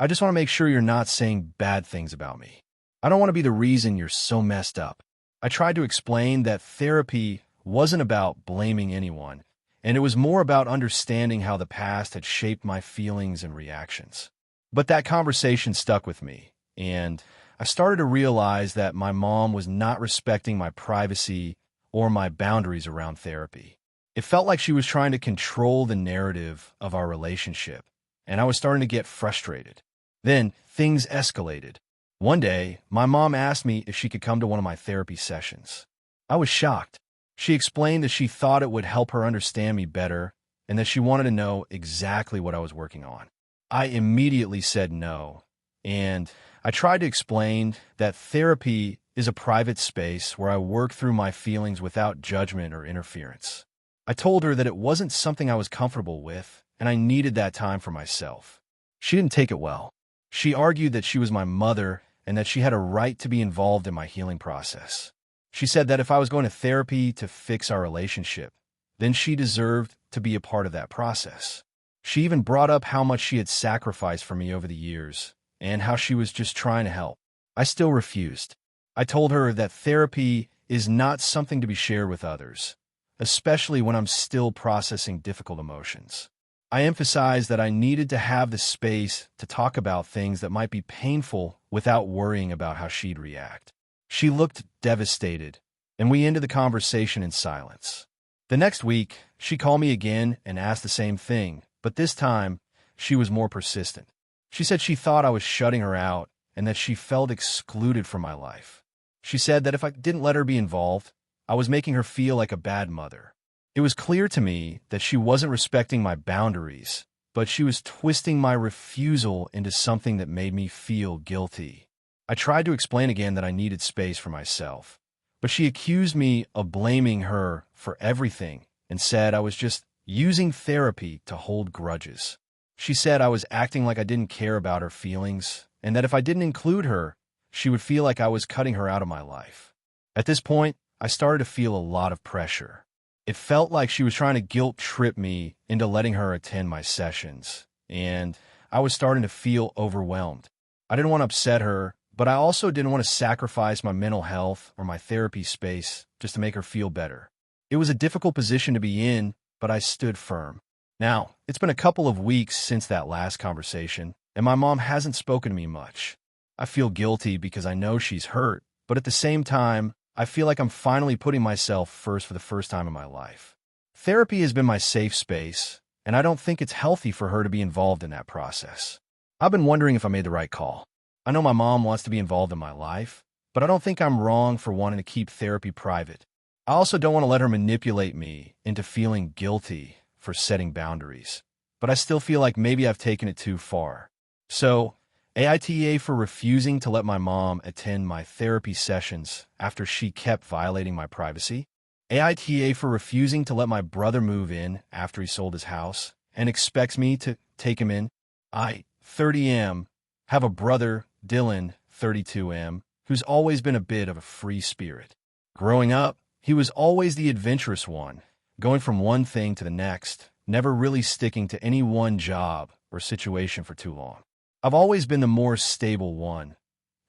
"I just want to make sure you're not saying bad things about me. I don't want to be the reason you're so messed up." I tried to explain that therapy wasn't about blaming anyone, and it was more about understanding how the past had shaped my feelings and reactions. But that conversation stuck with me, and I started to realize that my mom was not respecting my privacy or my boundaries around therapy. It felt like she was trying to control the narrative of our relationship, and I was starting to get frustrated. Then things escalated. One day, my mom asked me if she could come to one of my therapy sessions. I was shocked. She explained that she thought it would help her understand me better and that she wanted to know exactly what I was working on. I immediately said no, and I tried to explain that therapy is a private space where I work through my feelings without judgment or interference. I told her that it wasn't something I was comfortable with, and I needed that time for myself. She didn't take it well. She argued that she was my mother and that she had a right to be involved in my healing process. She said that if I was going to therapy to fix our relationship, then she deserved to be a part of that process. She even brought up how much she had sacrificed for me over the years and how she was just trying to help. I still refused. I told her that therapy is not something to be shared with others, especially when I'm still processing difficult emotions. I emphasized that I needed to have the space to talk about things that might be painful without worrying about how she'd react. She looked devastated, and we ended the conversation in silence. The next week, she called me again and asked the same thing, but this time, she was more persistent. She said she thought I was shutting her out and that she felt excluded from my life. She said that if I didn't let her be involved, I was making her feel like a bad mother. It was clear to me that she wasn't respecting my boundaries, but she was twisting my refusal into something that made me feel guilty. I tried to explain again that I needed space for myself, but she accused me of blaming her for everything and said I was just using therapy to hold grudges. She said I was acting like I didn't care about her feelings, and that if I didn't include her, she would feel like I was cutting her out of my life. At this point, I started to feel a lot of pressure. It felt like she was trying to guilt-trip me into letting her attend my sessions, and I was starting to feel overwhelmed. I didn't want to upset her, but I also didn't want to sacrifice my mental health or my therapy space just to make her feel better. It was a difficult position to be in, but I stood firm. Now, it's been a couple of weeks since that last conversation, and my mom hasn't spoken to me much. I feel guilty because I know she's hurt, but at the same time, I feel like I'm finally putting myself first for the first time in my life. Therapy has been my safe space, and I don't think it's healthy for her to be involved in that process. I've been wondering if I made the right call. I know my mom wants to be involved in my life, but I don't think I'm wrong for wanting to keep therapy private. I also don't want to let her manipulate me into feeling guilty for setting boundaries, but I still feel like maybe I've taken it too far. So, AITA for refusing to let my mom attend my therapy sessions after she kept violating my privacy. AITA for refusing to let my brother move in after he sold his house and expects me to take him in. I, 30M, have a brother, Dylan, 32M, who's always been a bit of a free spirit. Growing up, he was always the adventurous one, going from one thing to the next, never really sticking to any one job or situation for too long. I've always been the more stable one.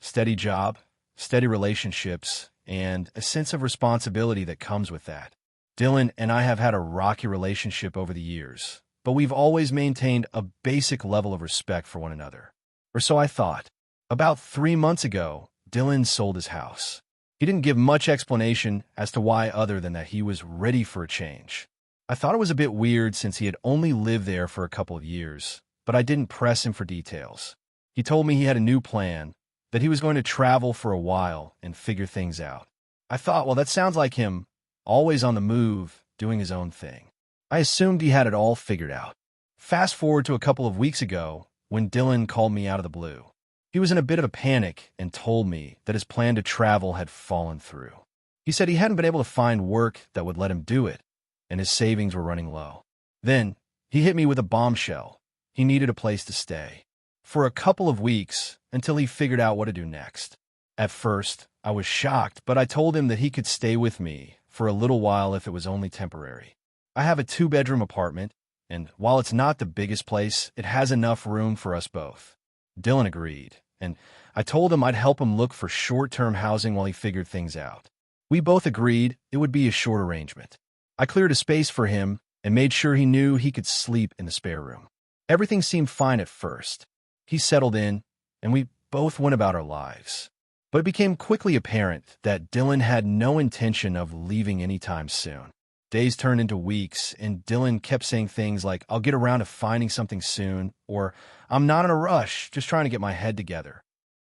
Steady job, steady relationships, and a sense of responsibility that comes with that. Dylan and I have had a rocky relationship over the years, but we've always maintained a basic level of respect for one another. Or so I thought. About 3 months ago, Dylan sold his house. He didn't give much explanation as to why other than that he was ready for a change. I thought it was a bit weird since he had only lived there for a couple of years, but I didn't press him for details. He told me he had a new plan, that he was going to travel for a while and figure things out. I thought, well, that sounds like him, always on the move, doing his own thing. I assumed he had it all figured out. Fast forward to a couple of weeks ago, when Dylan called me out of the blue. He was in a bit of a panic and told me that his plan to travel had fallen through. He said he hadn't been able to find work that would let him do it, and his savings were running low. Then, he hit me with a bombshell. He needed a place to stay for a couple of weeks until he figured out what to do next. At first, I was shocked, but I told him that he could stay with me for a little while if it was only temporary. I have a 2-bedroom apartment, and while it's not the biggest place, it has enough room for us both. Dylan agreed, and I told him I'd help him look for short-term housing while he figured things out. We both agreed it would be a short arrangement. I cleared a space for him and made sure he knew he could sleep in the spare room. Everything seemed fine at first. He settled in, and we both went about our lives. But it became quickly apparent that Dylan had no intention of leaving anytime soon. Days turned into weeks, and Dylan kept saying things like, "I'll get around to finding something soon," or "I'm not in a rush, just trying to get my head together."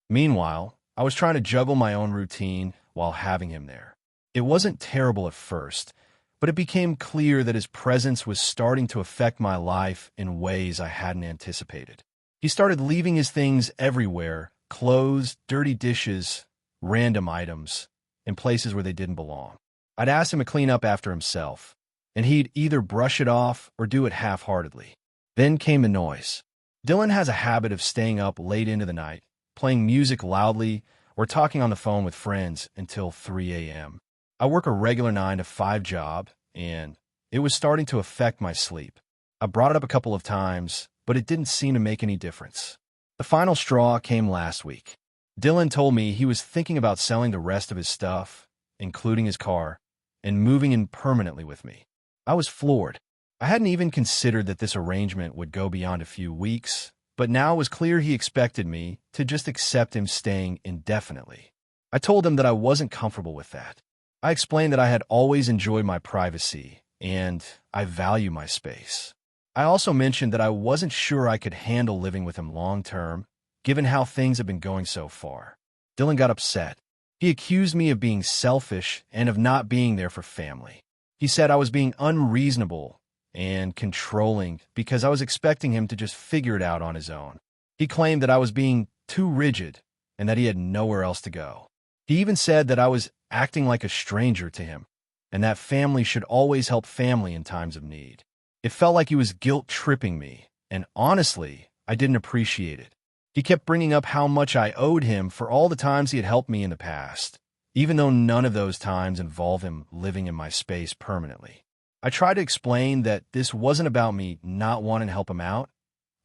Meanwhile, I was trying to juggle my own routine while having him there. It wasn't terrible at first, but it became clear that his presence was starting to affect my life in ways I hadn't anticipated. He started leaving his things everywhere, clothes, dirty dishes, random items, in places where they didn't belong. I'd ask him to clean up after himself, and he'd either brush it off or do it half-heartedly. Then came the noise. Dylan has a habit of staying up late into the night, playing music loudly, or talking on the phone with friends until 3 a.m. I work a regular 9-to-5 job, and it was starting to affect my sleep. I brought it up a couple of times, but it didn't seem to make any difference. The final straw came last week. Dylan told me he was thinking about selling the rest of his stuff, including his car, and moving in permanently with me. I was floored. I hadn't even considered that this arrangement would go beyond a few weeks, but now it was clear he expected me to just accept him staying indefinitely. I told him that I wasn't comfortable with that. I explained that I had always enjoyed my privacy, and I value my space. I also mentioned that I wasn't sure I could handle living with him long-term, given how things have been going so far. Dylan got upset. He accused me of being selfish and of not being there for family. He said I was being unreasonable and controlling because I was expecting him to just figure it out on his own. He claimed that I was being too rigid and that he had nowhere else to go. He even said that I was acting like a stranger to him and that family should always help family in times of need. It felt like he was guilt-tripping me, and honestly, I didn't appreciate it. He kept bringing up how much I owed him for all the times he had helped me in the past, even though none of those times involved him living in my space permanently. I tried to explain that this wasn't about me not wanting to help him out.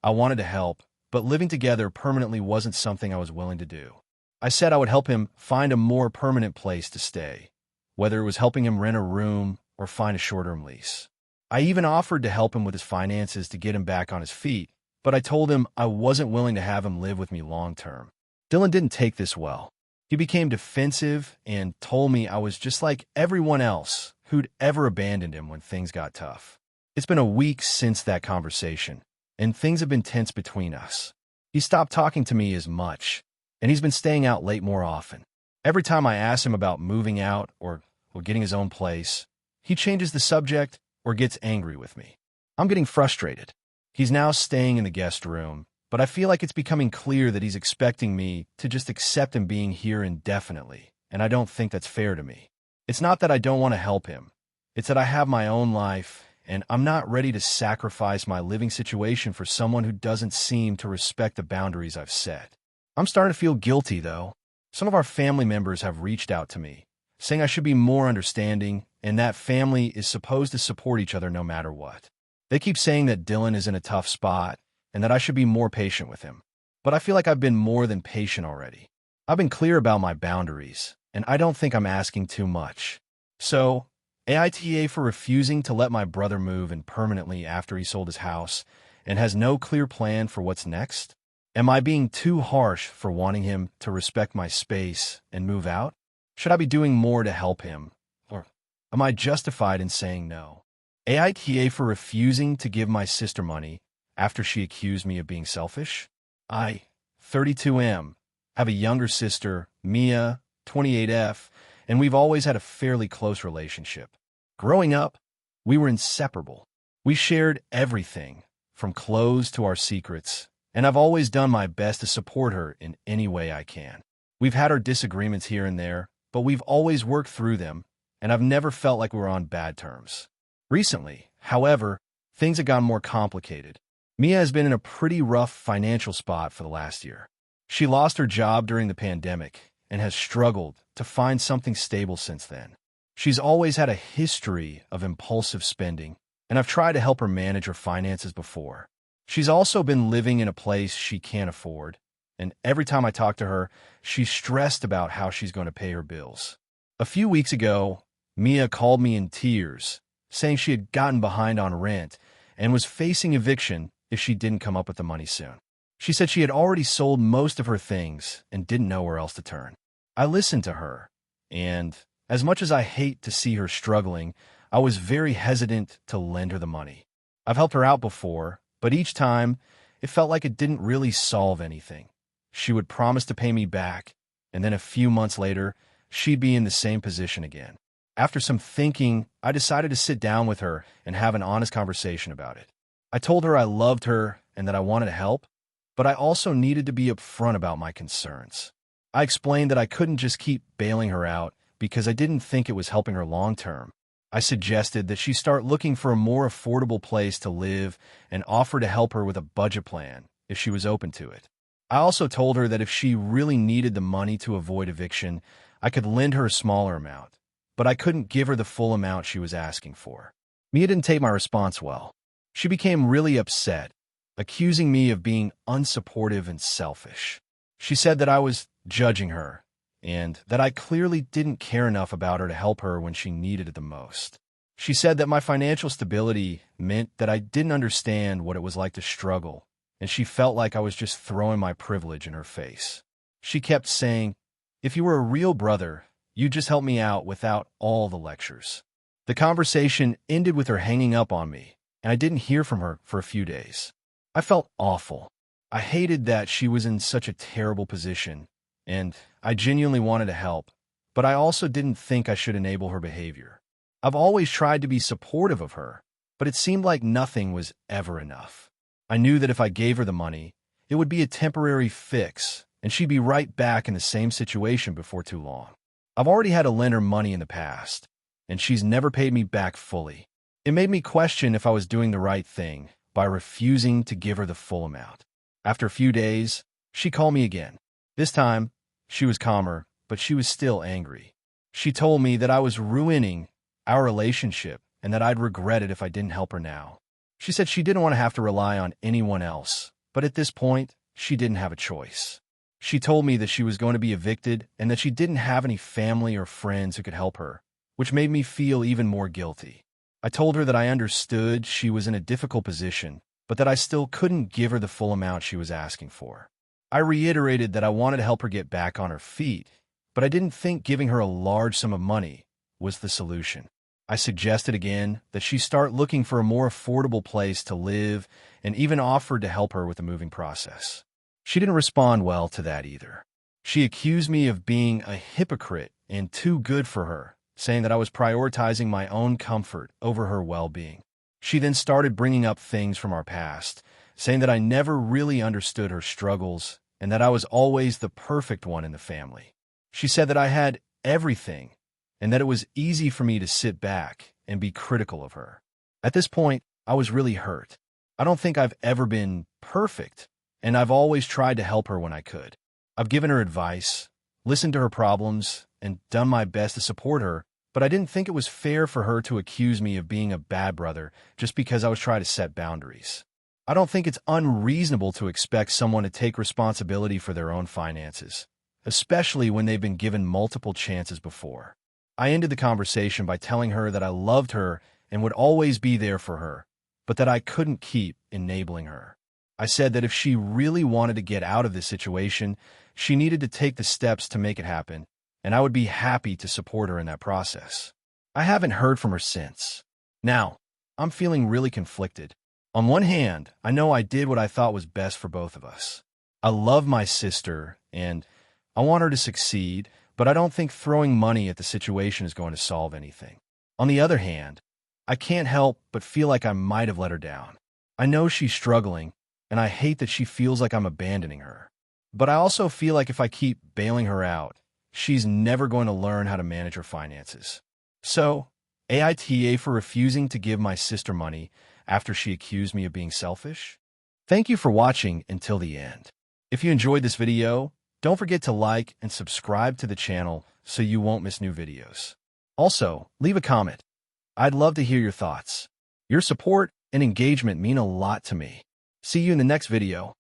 I wanted to help, but living together permanently wasn't something I was willing to do. I said I would help him find a more permanent place to stay, whether it was helping him rent a room or find a short-term lease. I even offered to help him with his finances to get him back on his feet, but I told him I wasn't willing to have him live with me long-term. Dylan didn't take this well. He became defensive and told me I was just like everyone else who'd ever abandoned him when things got tough. It's been a week since that conversation, and things have been tense between us. He stopped talking to me as much, and he's been staying out late more often. Every time I ask him about moving out or getting his own place, he changes the subject or gets angry with me. I'm getting frustrated. He's now staying in the guest room, but I feel like it's becoming clear that he's expecting me to just accept him being here indefinitely, and I don't think that's fair to me. It's not that I don't want to help him. It's that I have my own life, and I'm not ready to sacrifice my living situation for someone who doesn't seem to respect the boundaries I've set. I'm starting to feel guilty, though. Some of our family members have reached out to me, saying I should be more understanding and that family is supposed to support each other no matter what. They keep saying that Dylan is in a tough spot and that I should be more patient with him. But I feel like I've been more than patient already. I've been clear about my boundaries, and I don't think I'm asking too much. So, AITA for refusing to let my brother move in permanently after he sold his house and has no clear plan for what's next? Am I being too harsh for wanting him to respect my space and move out? Should I be doing more to help him? Or am I justified in saying no? AITA for refusing to give my sister money after she accused me of being selfish? I, 32M, have a younger sister, Mia, 28F, and we've always had a fairly close relationship. Growing up, we were inseparable. We shared everything, from clothes to our secrets, and I've always done my best to support her in any way I can. We've had our disagreements here and there, but we've always worked through them, and I've never felt like we were on bad terms. Recently, however, things have gotten more complicated. Mia has been in a pretty rough financial spot for the last year. She lost her job during the pandemic and has struggled to find something stable since then. She's always had a history of impulsive spending, and I've tried to help her manage her finances before. She's also been living in a place she can't afford, and every time I talk to her, she's stressed about how she's going to pay her bills. A few weeks ago, Mia called me in tears, saying she had gotten behind on rent and was facing eviction if she didn't come up with the money soon. She said she had already sold most of her things and didn't know where else to turn. I listened to her, and as much as I hate to see her struggling, I was very hesitant to lend her the money. I've helped her out before, but each time, it felt like it didn't really solve anything. She would promise to pay me back, and then a few months later, she'd be in the same position again. After some thinking, I decided to sit down with her and have an honest conversation about it. I told her I loved her and that I wanted to help, but I also needed to be upfront about my concerns. I explained that I couldn't just keep bailing her out because I didn't think it was helping her long-term. I suggested that she start looking for a more affordable place to live and offer to help her with a budget plan if she was open to it. I also told her that if she really needed the money to avoid eviction, I could lend her a smaller amount, but I couldn't give her the full amount she was asking for. Mia didn't take my response well. She became really upset, accusing me of being unsupportive and selfish. She said that I was judging her and that I clearly didn't care enough about her to help her when she needed it the most. She said that my financial stability meant that I didn't understand what it was like to struggle, and she felt like I was just throwing my privilege in her face. She kept saying, "If you were a real brother, you'd just help me out without all the lectures." The conversation ended with her hanging up on me, and I didn't hear from her for a few days. I felt awful. I hated that she was in such a terrible position, and I genuinely wanted to help, but I also didn't think I should enable her behavior. I've always tried to be supportive of her, but it seemed like nothing was ever enough. I knew that if I gave her the money, it would be a temporary fix, and she'd be right back in the same situation before too long. I've already had to lend her money in the past, and she's never paid me back fully. It made me question if I was doing the right thing by refusing to give her the full amount. After a few days, she called me again. This time, she was calmer, but she was still angry. She told me that I was ruining our relationship and that I'd regret it if I didn't help her now. She said she didn't want to have to rely on anyone else, but at this point, she didn't have a choice. She told me that she was going to be evicted and that she didn't have any family or friends who could help her, which made me feel even more guilty. I told her that I understood she was in a difficult position, but that I still couldn't give her the full amount she was asking for. I reiterated that I wanted to help her get back on her feet, but I didn't think giving her a large sum of money was the solution. I suggested again that she start looking for a more affordable place to live and even offered to help her with the moving process. She didn't respond well to that either. She accused me of being a hypocrite and too good for her, saying that I was prioritizing my own comfort over her well-being. She then started bringing up things from our past, saying that I never really understood her struggles and that I was always the perfect one in the family. She said that I had everything and that it was easy for me to sit back and be critical of her. At this point, I was really hurt. I don't think I've ever been perfect, and I've always tried to help her when I could. I've given her advice, listened to her problems, and done my best to support her, but I didn't think it was fair for her to accuse me of being a bad brother just because I was trying to set boundaries. I don't think it's unreasonable to expect someone to take responsibility for their own finances, especially when they've been given multiple chances before. I ended the conversation by telling her that I loved her and would always be there for her, but that I couldn't keep enabling her. I said that if she really wanted to get out of this situation, she needed to take the steps to make it happen, and I would be happy to support her in that process. I haven't heard from her since. Now, I'm feeling really conflicted. On one hand, I know I did what I thought was best for both of us. I love my sister, and I want her to succeed, but I don't think throwing money at the situation is going to solve anything. On the other hand, I can't help but feel like I might have let her down. I know she's struggling, and I hate that she feels like I'm abandoning her. But I also feel like if I keep bailing her out, she's never going to learn how to manage her finances. So, AITA for refusing to give my sister money after she accused me of being selfish. Thank you for watching until the end. If you enjoyed this video, don't forget to like and subscribe to the channel so you won't miss new videos. Also, leave a comment. I'd love to hear your thoughts. Your support and engagement mean a lot to me. See you in the next video.